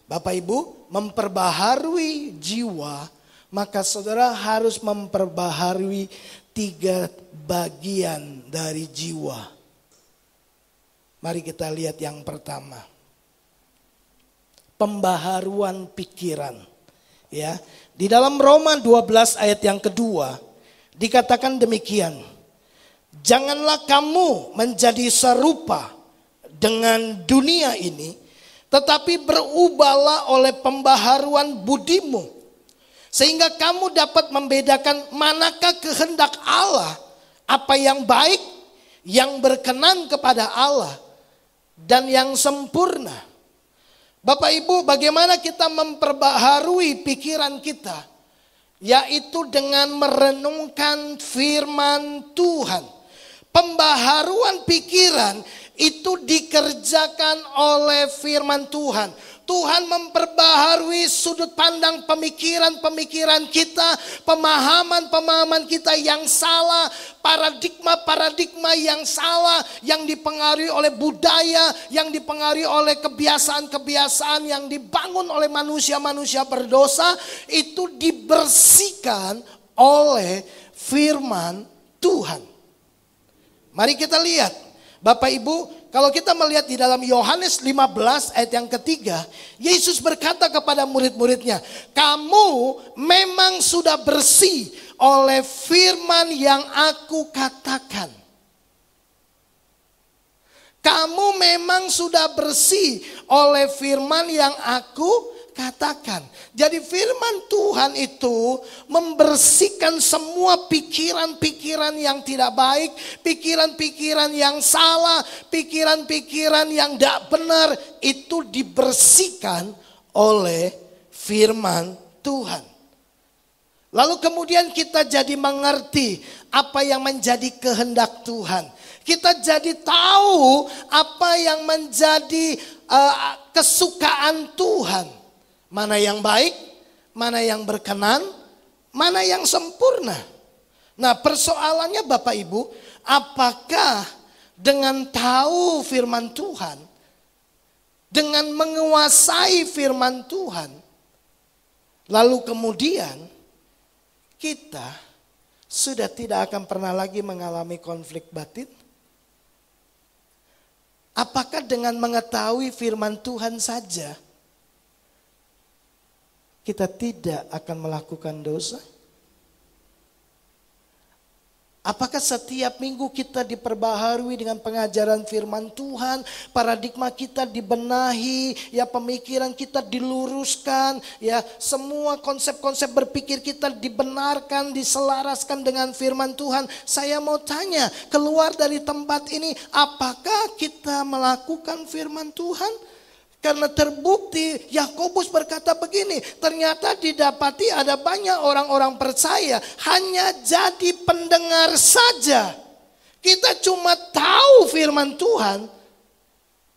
Bapak Ibu, memperbaharui jiwa, maka saudara harus memperbaharui 3 bagian dari jiwa. Mari kita lihat yang pertama. Pembaharuan pikiran. Ya, di dalam Roma 12 ayat yang kedua dikatakan demikian. Janganlah kamu menjadi serupa dengan dunia ini, tetapi berubahlah oleh pembaharuan budimu. Sehingga kamu dapat membedakan manakah kehendak Allah, apa yang baik, yang berkenan kepada Allah, dan yang sempurna. Bapak Ibu, bagaimana kita memperbaharui pikiran kita? yaitu dengan merenungkan firman Tuhan. Pembaharuan pikiran itu dikerjakan oleh firman Tuhan. Tuhan memperbaharui sudut pandang pemikiran-pemikiran kita, pemahaman-pemahaman kita yang salah, paradigma-paradigma yang salah, yang dipengaruhi oleh budaya, yang dipengaruhi oleh kebiasaan-kebiasaan yang dibangun oleh manusia-manusia berdosa, itu dibersihkan oleh firman Tuhan. Mari kita lihat, Bapak Ibu, kalau kita melihat di dalam Yohanes 15 ayat yang ketiga, Yesus berkata kepada murid-muridnya, kamu memang sudah bersih oleh firman yang aku katakan. Kamu memang sudah bersih oleh firman yang aku katakan. Jadi firman Tuhan itu membersihkan semua pikiran-pikiran yang tidak baik, pikiran-pikiran yang salah, pikiran-pikiran yang tidak benar, itu dibersihkan oleh firman Tuhan. Lalu kemudian kita jadi mengerti apa yang menjadi kehendak Tuhan. Kita jadi tahu apa yang menjadi kesukaan Tuhan. Mana yang baik, mana yang berkenan, mana yang sempurna. Nah, persoalannya Bapak Ibu, apakah dengan tahu firman Tuhan, dengan menguasai firman Tuhan, lalu kemudian kita sudah tidak akan pernah lagi mengalami konflik batin? Apakah dengan mengetahui firman Tuhan saja kita tidak akan melakukan dosa? Apakah setiap minggu kita diperbaharui dengan pengajaran firman Tuhan, paradigma kita dibenahi, ya pemikiran kita diluruskan, ya semua konsep-konsep berpikir kita dibenarkan, diselaraskan dengan firman Tuhan. Saya mau tanya, keluar dari tempat ini, apakah kita melakukan firman Tuhan? Karena terbukti Yakobus berkata begini, ternyata didapati ada banyak orang-orang percaya hanya jadi pendengar saja. Kita cuma tahu firman Tuhan,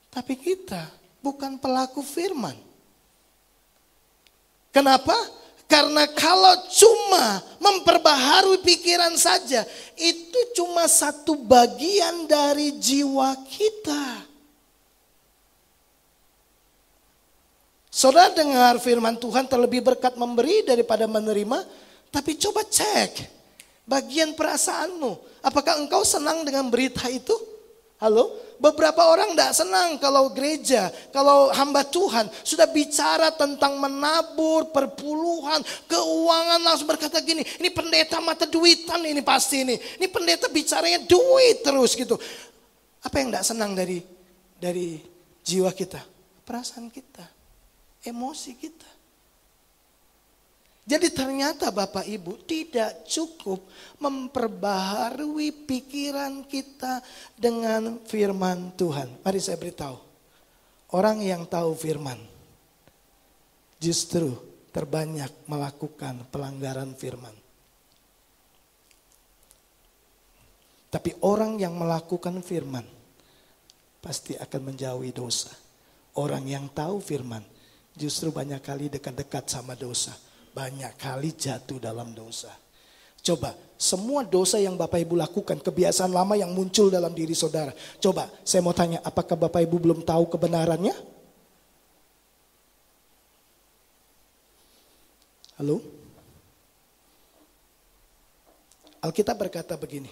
tapi kita bukan pelaku firman. Kenapa? Karena kalau cuma memperbaharui pikiran saja, itu cuma satu bagian dari jiwa kita. Saudara dengar firman Tuhan, terlebih berkat memberi daripada menerima. Tapi coba cek bagian perasaanmu. Apakah engkau senang dengan berita itu? Halo? Beberapa orang tidak senang kalau gereja, kalau hamba Tuhan sudah bicara tentang menabur, perpuluhan, keuangan, langsung berkata gini, ini pendeta mata duitan ini pasti ini. Ini pendeta bicaranya duit terus gitu. Apa yang tidak senang dari jiwa kita? Perasaan kita. Emosi kita. Jadi ternyata Bapak Ibu tidak cukup memperbaharui pikiran kita dengan firman Tuhan. Mari saya beritahu. Orang yang tahu firman justru terbanyak melakukan pelanggaran firman. Tapi orang yang melakukan firman pasti akan menjauhi dosa. Orang yang tahu firman justru banyak kali dekat-dekat sama dosa. Banyak kali jatuh dalam dosa. Coba, semua dosa yang Bapak Ibu lakukan, kebiasaan lama yang muncul dalam diri saudara. Coba, saya mau tanya, apakah Bapak Ibu belum tahu kebenarannya? Halo? Alkitab berkata begini.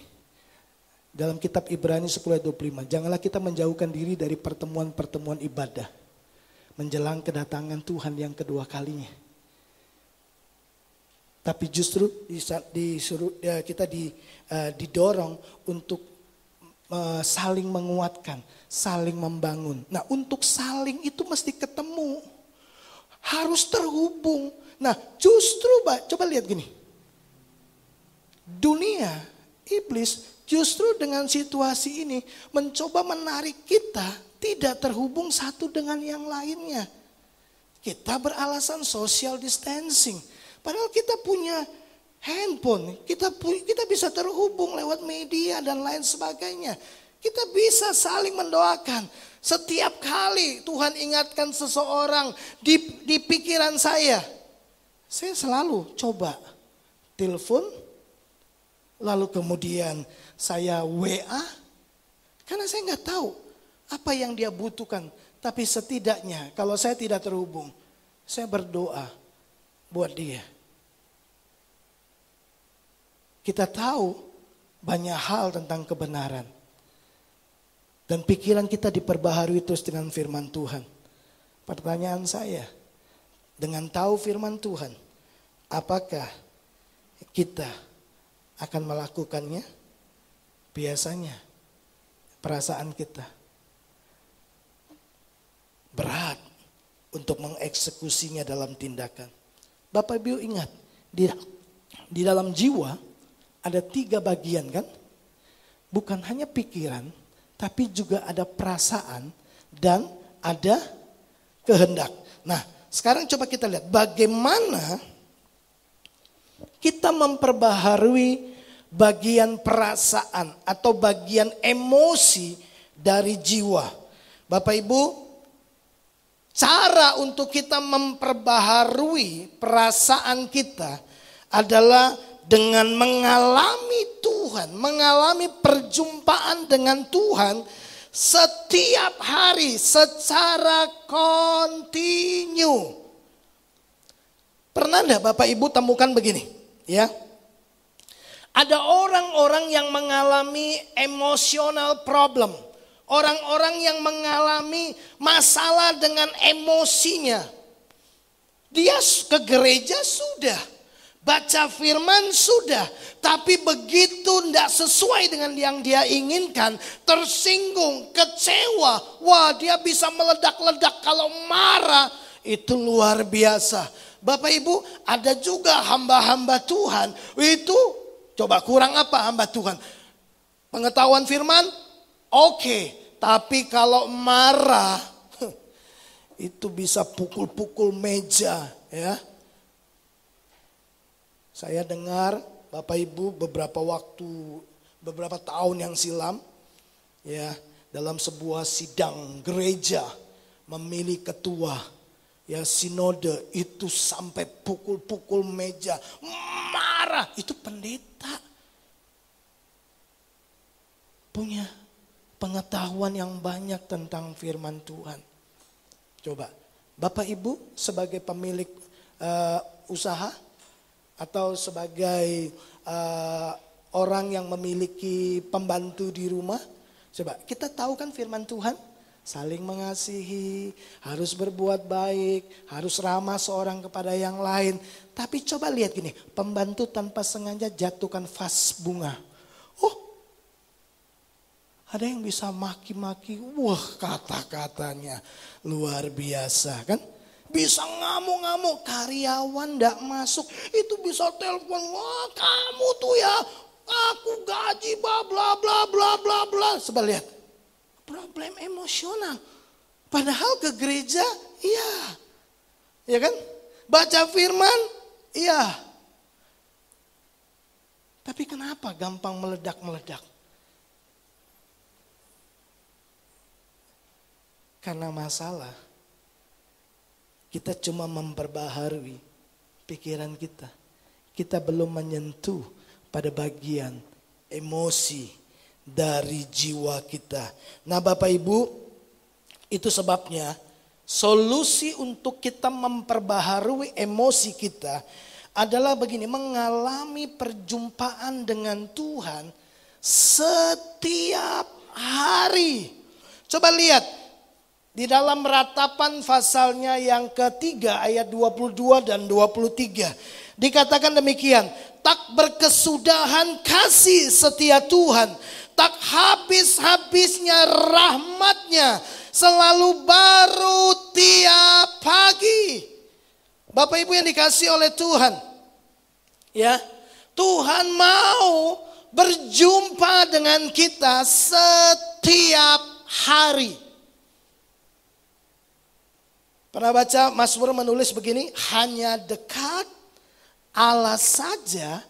Dalam kitab Ibrani 10:25, janganlah kita menjauhkan diri dari pertemuan-pertemuan ibadah. Menjelang kedatangan Tuhan yang kedua kalinya. Tapi justru kita didorong untuk saling menguatkan, saling membangun. Nah, untuk saling itu mesti ketemu. Harus terhubung. Nah, justru coba lihat gini. Dunia, iblis justru dengan situasi ini mencoba menarik kita tidak terhubung satu dengan yang lainnya. Kita beralasan social distancing. Padahal kita punya handphone, kita bisa terhubung lewat media dan lain sebagainya. Kita bisa saling mendoakan. Setiap kali Tuhan ingatkan seseorang di pikiran saya selalu coba telepon, lalu kemudian saya WA, karena saya nggak tahu apa yang dia butuhkan. Tapi setidaknya kalau saya tidak terhubung, saya berdoa buat dia. Kita tahu banyak hal tentang kebenaran. Dan pikiran kita diperbaharui terus dengan firman Tuhan. Pertanyaan saya, dengan tahu firman Tuhan, apakah kita akan melakukannya? Biasanya perasaan kita berat untuk mengeksekusinya dalam tindakan. Bapak Ibu ingat, di dalam jiwa ada 3 bagian kan? Bukan hanya pikiran, tapi juga ada perasaan dan ada kehendak. Nah, sekarang coba kita lihat bagaimana kita memperbaharui bagian perasaan atau bagian emosi dari jiwa. Bapak Ibu, cara untuk kita memperbaharui perasaan kita adalah dengan mengalami Tuhan, mengalami perjumpaan dengan Tuhan setiap hari secara kontinu. Pernah enggak Bapak Ibu temukan begini, ya? Ada orang-orang yang mengalami emotional problem. Orang-orang yang mengalami masalah dengan emosinya. Dia ke gereja sudah, baca firman sudah, tapi begitu tidak sesuai dengan yang dia inginkan, tersinggung, kecewa, wah dia bisa meledak-ledak kalau marah, itu luar biasa. Bapak Ibu, ada juga hamba-hamba Tuhan, itu coba kurang apa hamba Tuhan? Pengetahuan firman, oke, tapi kalau marah, itu bisa pukul-pukul meja, ya. Saya dengar Bapak Ibu beberapa tahun yang silam, ya, dalam sebuah sidang gereja memilih ketua, ya, sinode, itu sampai pukul-pukul meja, marah. Itu pendeta punya pengetahuan yang banyak tentang firman Tuhan. Coba Bapak Ibu sebagai pemilik usaha atau sebagai orang yang memiliki pembantu di rumah, coba kita tahu kan firman Tuhan, saling mengasihi, harus berbuat baik, harus ramah seorang kepada yang lain. Tapi coba lihat gini, pembantu tanpa sengaja jatuhkan vas bunga. Oh, ada yang bisa maki-maki, wah kata-katanya luar biasa kan. Bisa ngamuk-ngamuk, karyawan gak masuk, itu bisa telepon, wah kamu tuh ya, aku gaji bla bla bla bla bla bla. Coba lihat, problem emosional. Padahal ke gereja, iya, ya kan? Baca firman, iya. Tapi kenapa gampang meledak-meledak? Karena masalah. Kita cuma memperbaharui pikiran kita. Kita belum menyentuh pada bagian emosi dari jiwa kita. Nah Bapak Ibu, itu sebabnya solusi untuk kita memperbaharui emosi kita adalah begini, mengalami perjumpaan dengan Tuhan setiap hari. Coba lihat. Di dalam Ratapan pasalnya yang ketiga ayat 22 dan 23. Dikatakan demikian. Tak berkesudahan kasih setia Tuhan. Tak habis-habisnya rahmatnya. Selalu baru tiap pagi. Bapak Ibu yang dikasih oleh Tuhan. Ya, Tuhan mau berjumpa dengan kita setiap hari. Pernah baca Mazmur menulis begini, hanya dekat Allah saja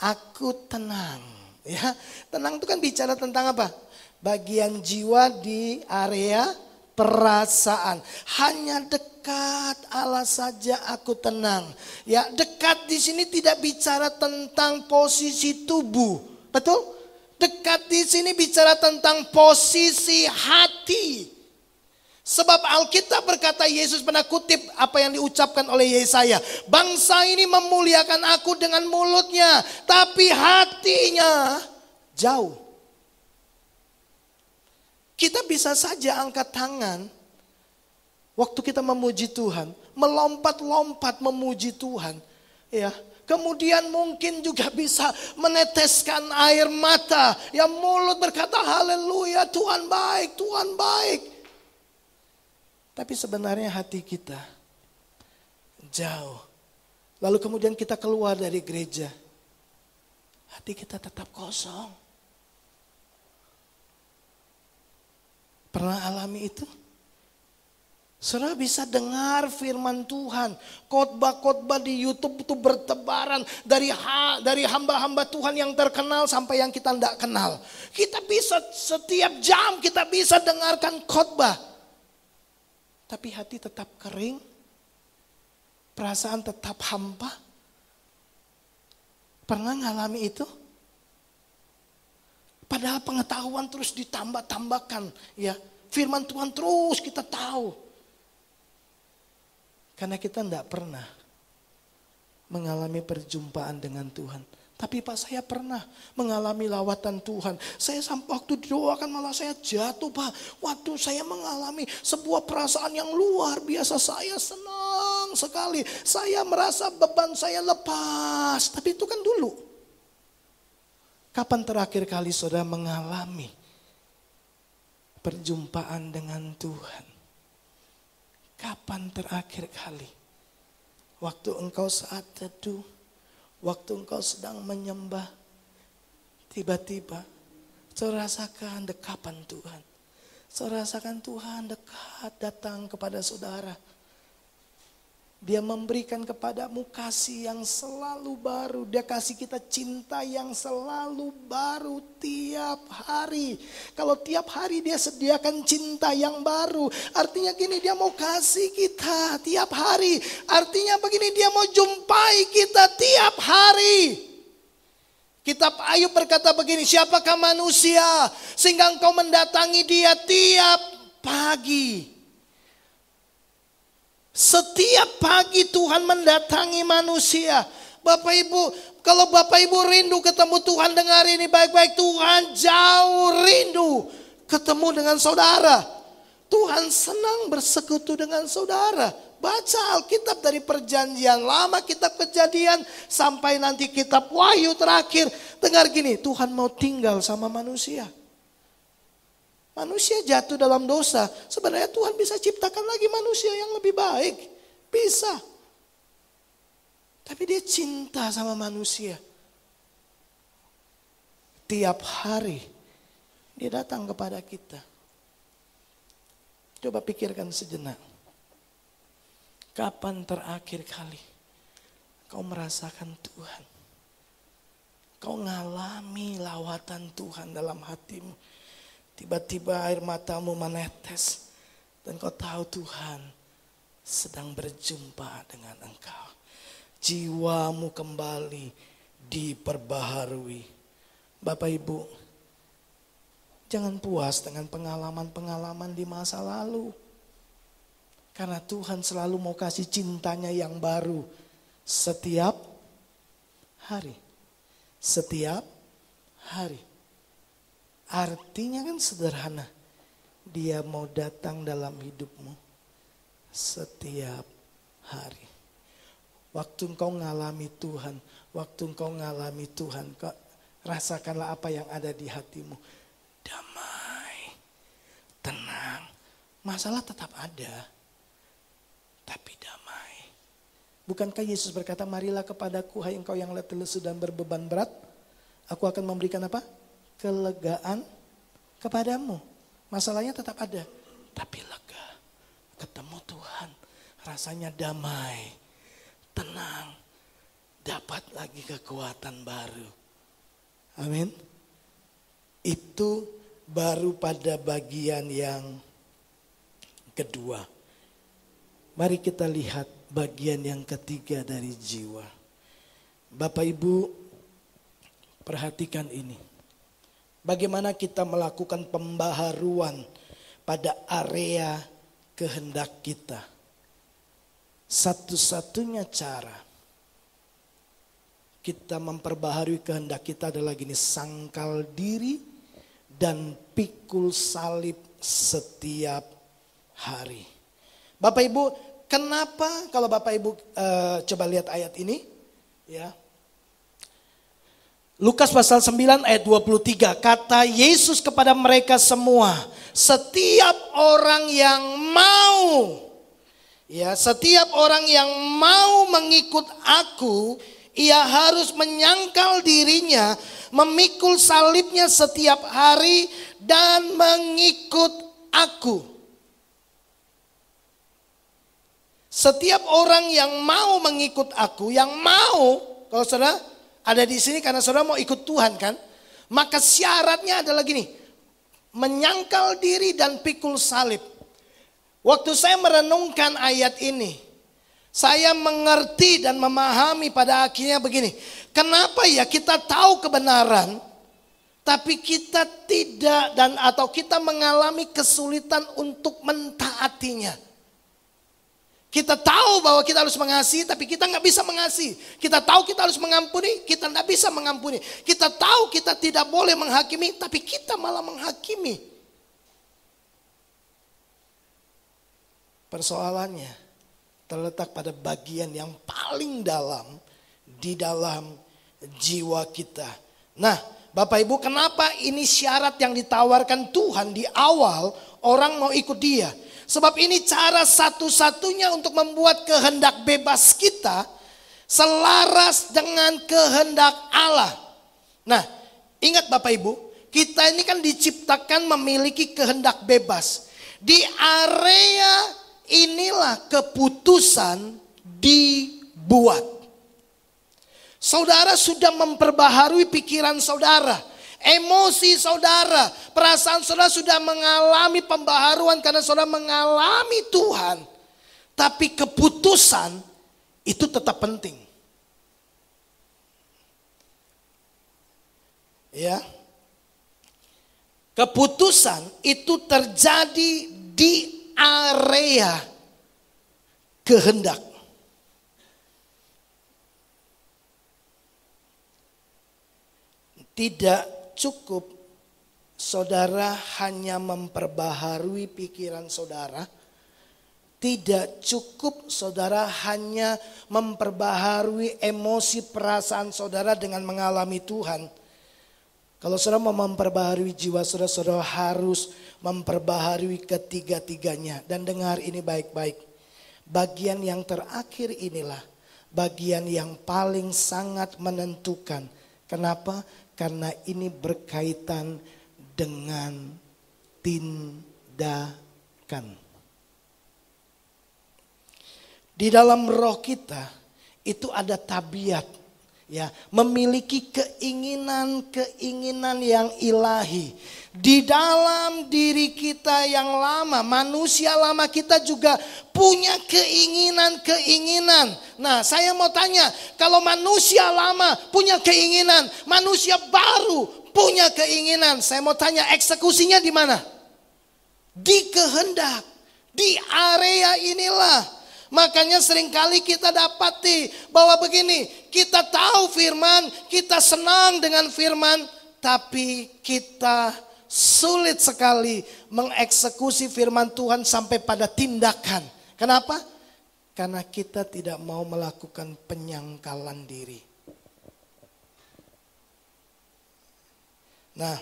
aku tenang. Ya, tenang itu kan bicara tentang apa? Bagian jiwa di area perasaan. Hanya dekat Allah saja aku tenang. Ya, dekat di sini tidak bicara tentang posisi tubuh. Betul? Dekat di sini bicara tentang posisi hati. Sebab Alkitab berkata, Yesus pernah kutip apa yang diucapkan oleh Yesaya. Bangsa ini memuliakan aku dengan mulutnya, tapi hatinya jauh. Kita bisa saja angkat tangan waktu kita memuji Tuhan, melompat-lompat memuji Tuhan. Ya, kemudian mungkin juga bisa meneteskan air mata. Ya, mulut berkata haleluya, Tuhan baik, Tuhan baik. Tapi sebenarnya hati kita jauh. Lalu kemudian kita keluar dari gereja. Hati kita tetap kosong. Pernah alami itu? Saudara bisa dengar firman Tuhan. Khotbah-khotbah di YouTube itu bertebaran. Dari hamba-hamba Tuhan yang terkenal sampai yang kita tidak kenal. Kita bisa setiap jam kita bisa dengarkan khotbah. Tapi hati tetap kering, perasaan tetap hampa. Pernah ngalami itu? Padahal pengetahuan terus ditambah-tambahkan. Ya, firman Tuhan terus kita tahu. Karena kita tidak pernah mengalami perjumpaan dengan Tuhan. Tapi Pak, saya pernah mengalami lawatan Tuhan. Saya sampai waktu didoakan malah saya jatuh, Pak. Waktu saya mengalami sebuah perasaan yang luar biasa. Saya senang sekali. Saya merasa beban saya lepas. Tapi itu kan dulu. Kapan terakhir kali saudara mengalami perjumpaan dengan Tuhan? Kapan terakhir kali? Waktu engkau saat teduh. Waktu engkau sedang menyembah, tiba-tiba saudara rasakan dekapan Tuhan. Saudara rasakan Tuhan dekat datang kepada saudara. Dia memberikan kepadamu kasih yang selalu baru. Dia kasih kita cinta yang selalu baru tiap hari. Kalau tiap hari dia sediakan cinta yang baru. Artinya gini, dia mau kasih kita tiap hari. Artinya begini, dia mau jumpai kita tiap hari. Kitab Ayub berkata begini, siapakah manusia sehingga engkau mendatangi dia tiap pagi. Setiap pagi Tuhan mendatangi manusia. Bapak Ibu, kalau Bapak Ibu rindu ketemu Tuhan, dengar ini baik-baik. Tuhan jauh rindu ketemu dengan saudara. Tuhan senang bersekutu dengan saudara. Baca Alkitab dari perjanjian lama, kitab Kejadian, sampai nanti kitab Wahyu terakhir. Dengar gini, Tuhan mau tinggal sama manusia. Manusia jatuh dalam dosa. Sebenarnya Tuhan bisa ciptakan lagi manusia yang lebih baik. Bisa. Tapi dia cinta sama manusia. Tiap hari dia datang kepada kita. Coba pikirkan sejenak. Kapan terakhir kali kau merasakan Tuhan? Kau ngalami lawatan Tuhan dalam hatimu. Tiba-tiba air matamu menetes. Dan kau tahu Tuhan sedang berjumpa dengan engkau. Jiwamu kembali diperbaharui. Bapak Ibu, jangan puas dengan pengalaman-pengalaman di masa lalu. Karena Tuhan selalu mau kasih cintanya yang baru. Setiap hari. Setiap hari. Artinya kan sederhana. Dia mau datang dalam hidupmu setiap hari. Waktu engkau ngalami Tuhan, kau rasakanlah apa yang ada di hatimu. Damai, tenang. Masalah tetap ada, tapi damai. Bukankah Yesus berkata, marilah kepadaku hai engkau yang letih lesu dan berbeban berat. Aku akan memberikan apa? Kelegaan kepadamu. Masalahnya tetap ada, tapi lega. Ketemu Tuhan, rasanya damai, tenang. dapat lagi kekuatan baru. Amin. Itu baru pada bagian yang kedua. Mari kita lihat bagian yang ketiga dari jiwa. Bapak Ibu, perhatikan ini. Bagaimana kita melakukan pembaharuan pada area kehendak kita. Satu-satunya cara kita memperbaharui kehendak kita adalah gini, sangkal diri dan pikul salib setiap hari. Bapak Ibu, kenapa kalau Bapak Ibu coba lihat ayat ini ya. Lukas pasal 9 ayat 23, kata Yesus kepada mereka semua, setiap orang yang mau, ya, setiap orang yang mau mengikut aku, ia harus menyangkal dirinya, memikul salibnya setiap hari dan mengikut aku. Setiap orang yang mau mengikut aku, yang mau, kalau saudara ada di sini karena saudara mau ikut Tuhan kan, maka syaratnya adalah gini, menyangkal diri dan pikul salib. Waktu saya merenungkan ayat ini, saya mengerti dan memahami pada akhirnya begini. Kenapa ya kita tahu kebenaran, tapi kita tidak atau kita mengalami kesulitan untuk mentaatinya. Kita tahu bahwa kita harus mengasihi, tapi kita nggak bisa mengasihi. Kita tahu kita harus mengampuni, kita nggak bisa mengampuni. Kita tahu kita tidak boleh menghakimi, tapi kita malah menghakimi. Persoalannya terletak pada bagian yang paling dalam di dalam jiwa kita. Nah, Bapak Ibu, kenapa ini syarat yang ditawarkan Tuhan di awal orang mau ikut Dia? Sebab ini cara satu-satunya untuk membuat kehendak bebas kita selaras dengan kehendak Allah. Nah, ingat Bapak Ibu, kita ini kan diciptakan memiliki kehendak bebas. Di area inilah keputusan dibuat. Saudara sudah memperbaharui pikiran saudara. Emosi saudara, perasaan saudara sudah mengalami pembaharuan karena saudara mengalami Tuhan. Tapi keputusan itu tetap penting. Ya. Keputusan itu terjadi di area kehendak. Tidak cukup saudara hanya memperbaharui pikiran saudara. Tidak cukup saudara hanya memperbaharui emosi perasaan saudara dengan mengalami Tuhan. Kalau saudara mau memperbaharui jiwa saudara, saudara harus memperbaharui ketiga-tiganya. Dan dengar ini baik-baik. Bagian yang terakhir inilah bagian yang paling sangat menentukan. Kenapa? Karena ini berkaitan dengan tindakan. Di dalam roh kita itu ada tabiat, ya, memiliki keinginan-keinginan yang ilahi. Di dalam diri kita yang lama, manusia lama kita juga punya keinginan-keinginan. Nah, saya mau tanya, kalau manusia lama punya keinginan, manusia baru punya keinginan, saya mau tanya eksekusinya di mana? Di kehendak, di area inilah. Makanya seringkali kita dapati bahwa begini, kita tahu firman, kita senang dengan firman, tapi kita sulit sekali mengeksekusi firman Tuhan sampai pada tindakan. Kenapa? Karena kita tidak mau melakukan penyangkalan diri. Nah,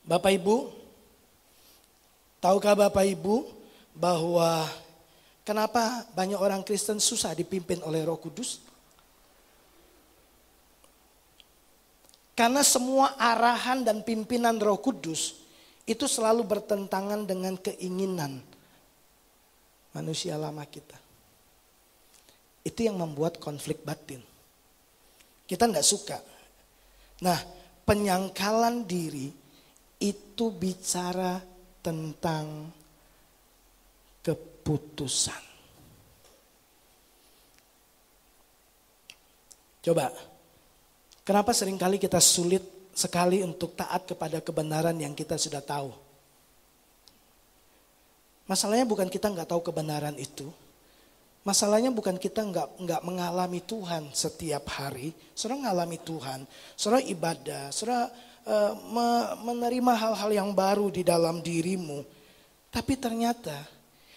Bapak Ibu, tahukah Bapak Ibu bahwa kenapa banyak orang Kristen susah dipimpin oleh Roh Kudus? Karena semua arahan dan pimpinan Roh Kudus itu selalu bertentangan dengan keinginan manusia lama kita. Itu yang membuat konflik batin. Kita enggak suka. Nah, penyangkalan diri itu bicara tentang keputusan. Coba, kenapa seringkali kita sulit sekali untuk taat kepada kebenaran yang kita sudah tahu? Masalahnya bukan kita nggak tahu kebenaran itu. Masalahnya bukan kita nggak mengalami Tuhan setiap hari. Saudara mengalami Tuhan, saudara ibadah, saudara menerima hal-hal yang baru di dalam dirimu. Tapi ternyata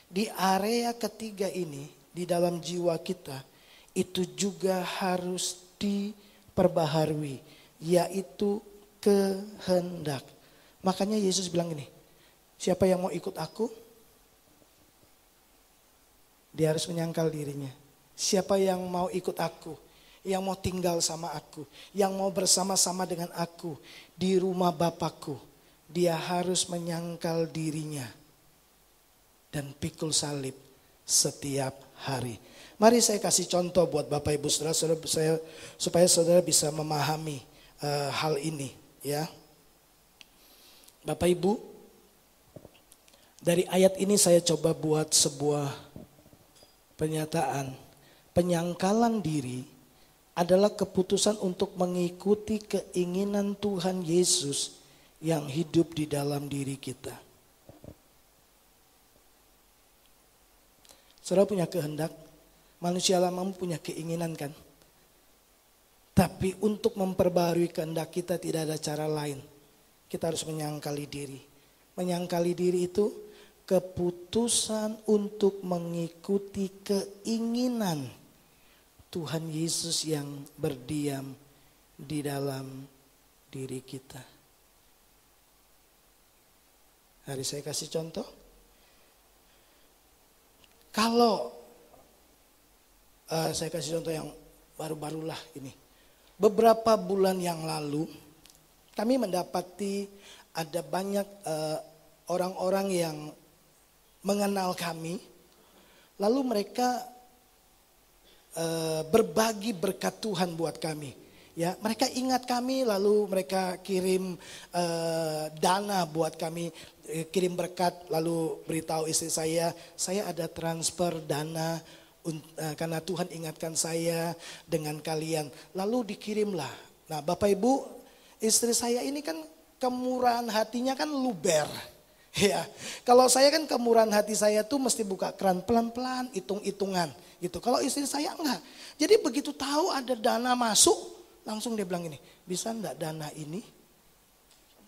di area ketiga ini, di dalam jiwa kita, itu juga harus diperbaharui, yaitu kehendak. Makanya Yesus bilang ini, siapa yang mau ikut aku? Dia harus menyangkal dirinya. Siapa yang mau ikut aku, yang mau tinggal sama aku, yang mau bersama-sama dengan aku di rumah Bapakku, dia harus menyangkal dirinya dan pikul salib setiap hari. Mari saya kasih contoh buat Bapak Ibu Saudara supaya saudara bisa memahami hal ini, ya. Bapak Ibu, dari ayat ini saya coba buat sebuah pernyataan. Penyangkalan diri adalah keputusan untuk mengikuti keinginan Tuhan Yesus yang hidup di dalam diri kita. Saudara punya kehendak, manusia lama punya keinginan kan? Tapi untuk memperbarui kehendak kita tidak ada cara lain. Kita harus menyangkali diri. Menyangkali diri itu keputusan untuk mengikuti keinginan Tuhan Yesus yang berdiam di dalam diri kita. Hari saya kasih contoh. Kalau saya kasih contoh yang baru-barulah ini. Beberapa bulan yang lalu kami mendapati ada banyak orang-orang yang mengenal kami, lalu mereka berbagi berkat Tuhan buat kami. Ya, mereka ingat kami, lalu mereka kirim dana buat kami, kirim berkat, lalu beritahu istri saya ada transfer dana karena Tuhan ingatkan saya dengan kalian. Lalu dikirimlah. Nah, Bapak Ibu, istri saya ini kan kemurahan hatinya kan luber. Ya, kalau saya kan kemurahan hati saya tuh mesti buka keran pelan-pelan, hitung-hitungan gitu. Kalau istri saya enggak. Jadi begitu tahu ada dana masuk, langsung dia bilang ini, bisa enggak dana ini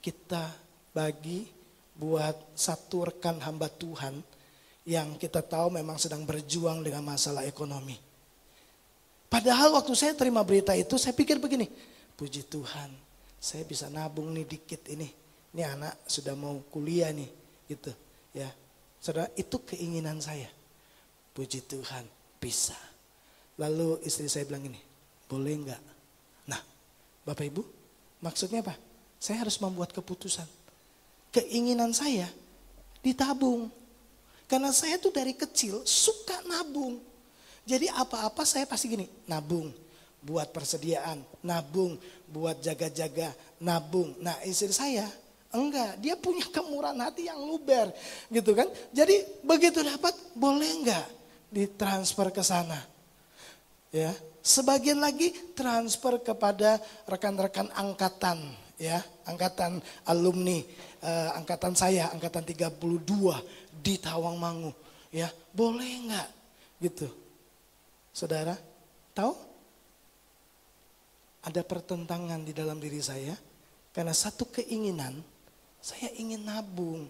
kita bagi buat satu rekan hamba Tuhan yang kita tahu memang sedang berjuang dengan masalah ekonomi. Padahal waktu saya terima berita itu, saya pikir begini, puji Tuhan, saya bisa nabung nih dikit ini. Ini anak sudah mau kuliah nih, gitu ya. Saudara, itu keinginan saya. Puji Tuhan, bisa. Lalu istri saya bilang ini, boleh enggak? Nah, Bapak Ibu, maksudnya apa? Saya harus membuat keputusan. Keinginan saya ditabung. Karena saya tuh dari kecil suka nabung. Jadi apa-apa saya pasti gini, nabung. Buat persediaan, nabung. Buat jaga-jaga, nabung. Nah, istri saya enggak, dia punya kemurahan hati yang luber gitu kan. Jadi begitu dapat, boleh enggak ditransfer ke sana? Ya, sebagian lagi transfer kepada rekan-rekan angkatan, ya, angkatan alumni, angkatan saya, angkatan 32 di Tawangmangu, ya, boleh enggak gitu. Saudara, tahu? Ada pertentangan di dalam diri saya karena satu keinginan, saya ingin nabung.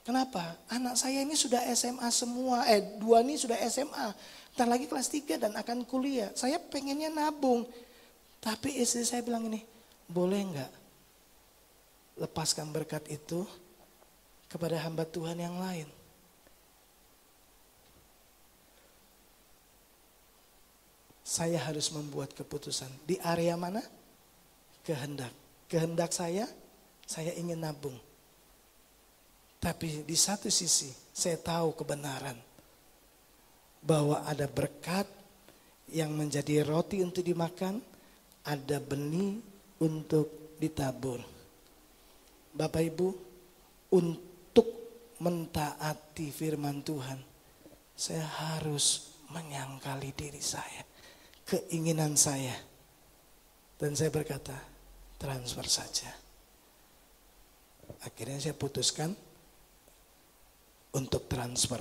Kenapa? Anak saya ini sudah SMA semua, dua ini sudah SMA. Ntar lagi kelas 3 dan akan kuliah. Saya pengennya nabung. Tapi istri saya bilang ini, boleh enggak lepaskan berkat itu kepada hamba Tuhan yang lain? Saya harus membuat keputusan. Di area mana? Kehendak. Kehendak saya ingin nabung. Tapi di satu sisi saya tahu kebenaran. Bahwa ada berkat yang menjadi roti untuk dimakan. ada benih untuk ditabur. Bapak Ibu, untuk mentaati firman Tuhan, saya harus menyangkali diri saya, keinginan saya. Dan saya berkata, transfer saja. Akhirnya saya putuskan untuk transfer.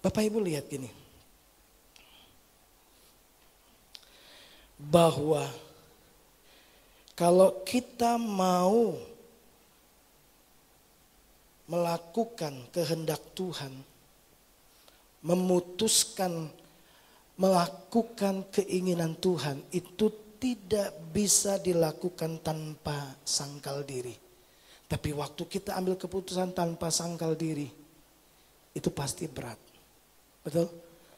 Bapak Ibu lihat gini, bahwa kalau kita mau melakukan kehendak Tuhan, memutuskan melakukan keinginan Tuhan, itu tidak bisa dilakukan tanpa sangkal diri. Tapi waktu kita ambil keputusan tanpa sangkal diri, itu pasti berat. Betul?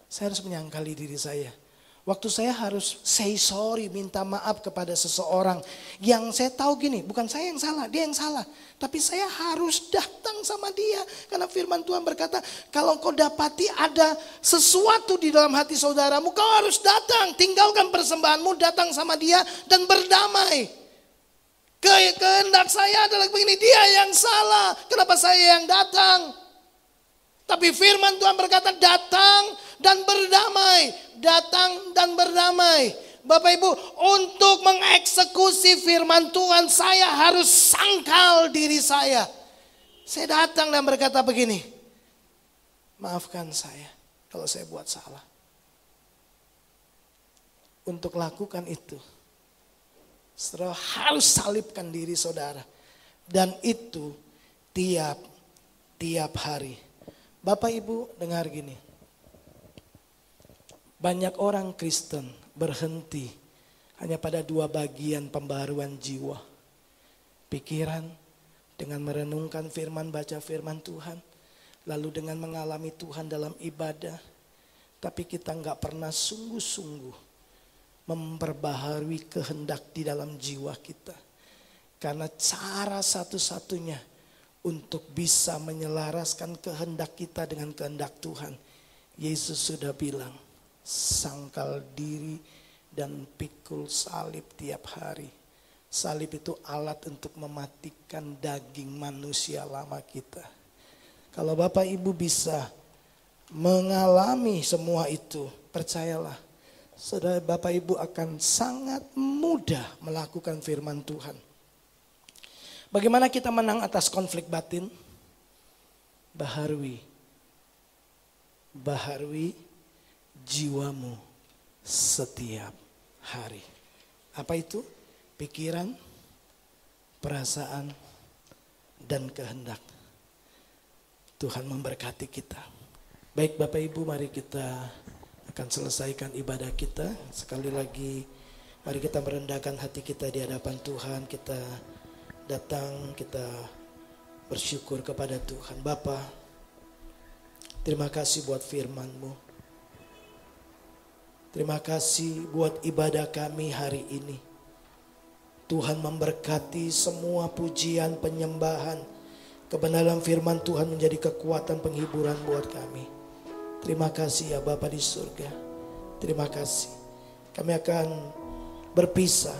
Saya harus menyangkali diri saya. Waktu saya harus say sorry, minta maaf kepada seseorang yang saya tahu gini, bukan saya yang salah, dia yang salah. Tapi saya harus datang sama dia. Karena firman Tuhan berkata, kalau kau dapati ada sesuatu di dalam hati saudaramu, kau harus datang. Tinggalkan persembahanmu, datang sama dia dan berdamai. Kehendak saya adalah begini, dia yang salah, kenapa saya yang datang? Tapi firman Tuhan berkata datang dan berdamai. Datang dan berdamai. Bapak Ibu, untuk mengeksekusi firman Tuhan saya harus sangkal diri saya. Saya datang dan berkata begini, maafkan saya kalau saya buat salah. Untuk lakukan itu, saudara harus salibkan diri saudara. Dan itu tiap hari. Bapak Ibu dengar gini, banyak orang Kristen berhenti hanya pada 2 bagian pembaharuan jiwa. Pikiran dengan merenungkan firman, baca firman Tuhan. Lalu dengan mengalami Tuhan dalam ibadah. Tapi kita nggak pernah sungguh-sungguh memperbaharui kehendak di dalam jiwa kita. Karena cara satu-satunya untuk bisa menyelaraskan kehendak kita dengan kehendak Tuhan, Yesus sudah bilang, sangkal diri dan pikul salib tiap hari. Salib itu alat untuk mematikan daging manusia lama kita. Kalau Bapak Ibu bisa mengalami semua itu, percayalah, saudara Bapak Ibu akan sangat mudah melakukan firman Tuhan. Bagaimana kita menang atas konflik batin? Baharui jiwamu setiap hari. Apa itu? Pikiran, perasaan, dan kehendak. Tuhan memberkati kita. Baik Bapak Ibu, mari kita akan selesaikan ibadah kita. Sekali lagi, mari kita merendahkan hati kita di hadapan Tuhan. Kita datang, kita bersyukur kepada Tuhan. Bapa, terima kasih buat firman-Mu. Terima kasih buat ibadah kami hari ini. Tuhan memberkati semua pujian, penyembahan, kebenaran firman Tuhan menjadi kekuatan penghiburan buat kami. Terima kasih ya Bapa di surga. Terima kasih. Kami akan berpisah.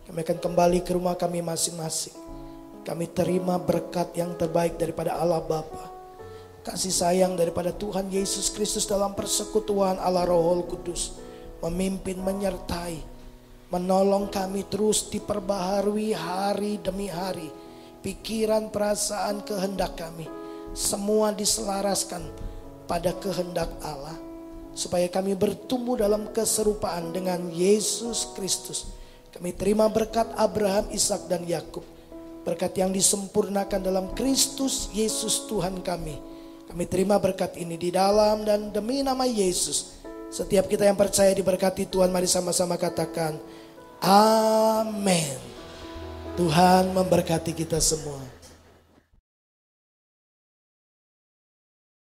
Kami akan kembali ke rumah kami masing-masing. Kami terima berkat yang terbaik daripada Allah Bapa. Kasih sayang daripada Tuhan Yesus Kristus dalam persekutuan Allah Roh Kudus. Memimpin, menyertai, menolong kami terus diperbaharui hari demi hari. Pikiran, perasaan, kehendak kami. Semua diselaraskan pada kehendak Allah. Supaya kami bertumbuh dalam keserupaan dengan Yesus Kristus. Kami terima berkat Abraham, Ishak dan Yakub. Berkat yang disempurnakan dalam Kristus Yesus Tuhan kami. Kami terima berkat ini di dalam dan demi nama Yesus. Setiap kita yang percaya diberkati Tuhan, mari sama-sama katakan amin. Tuhan memberkati kita semua.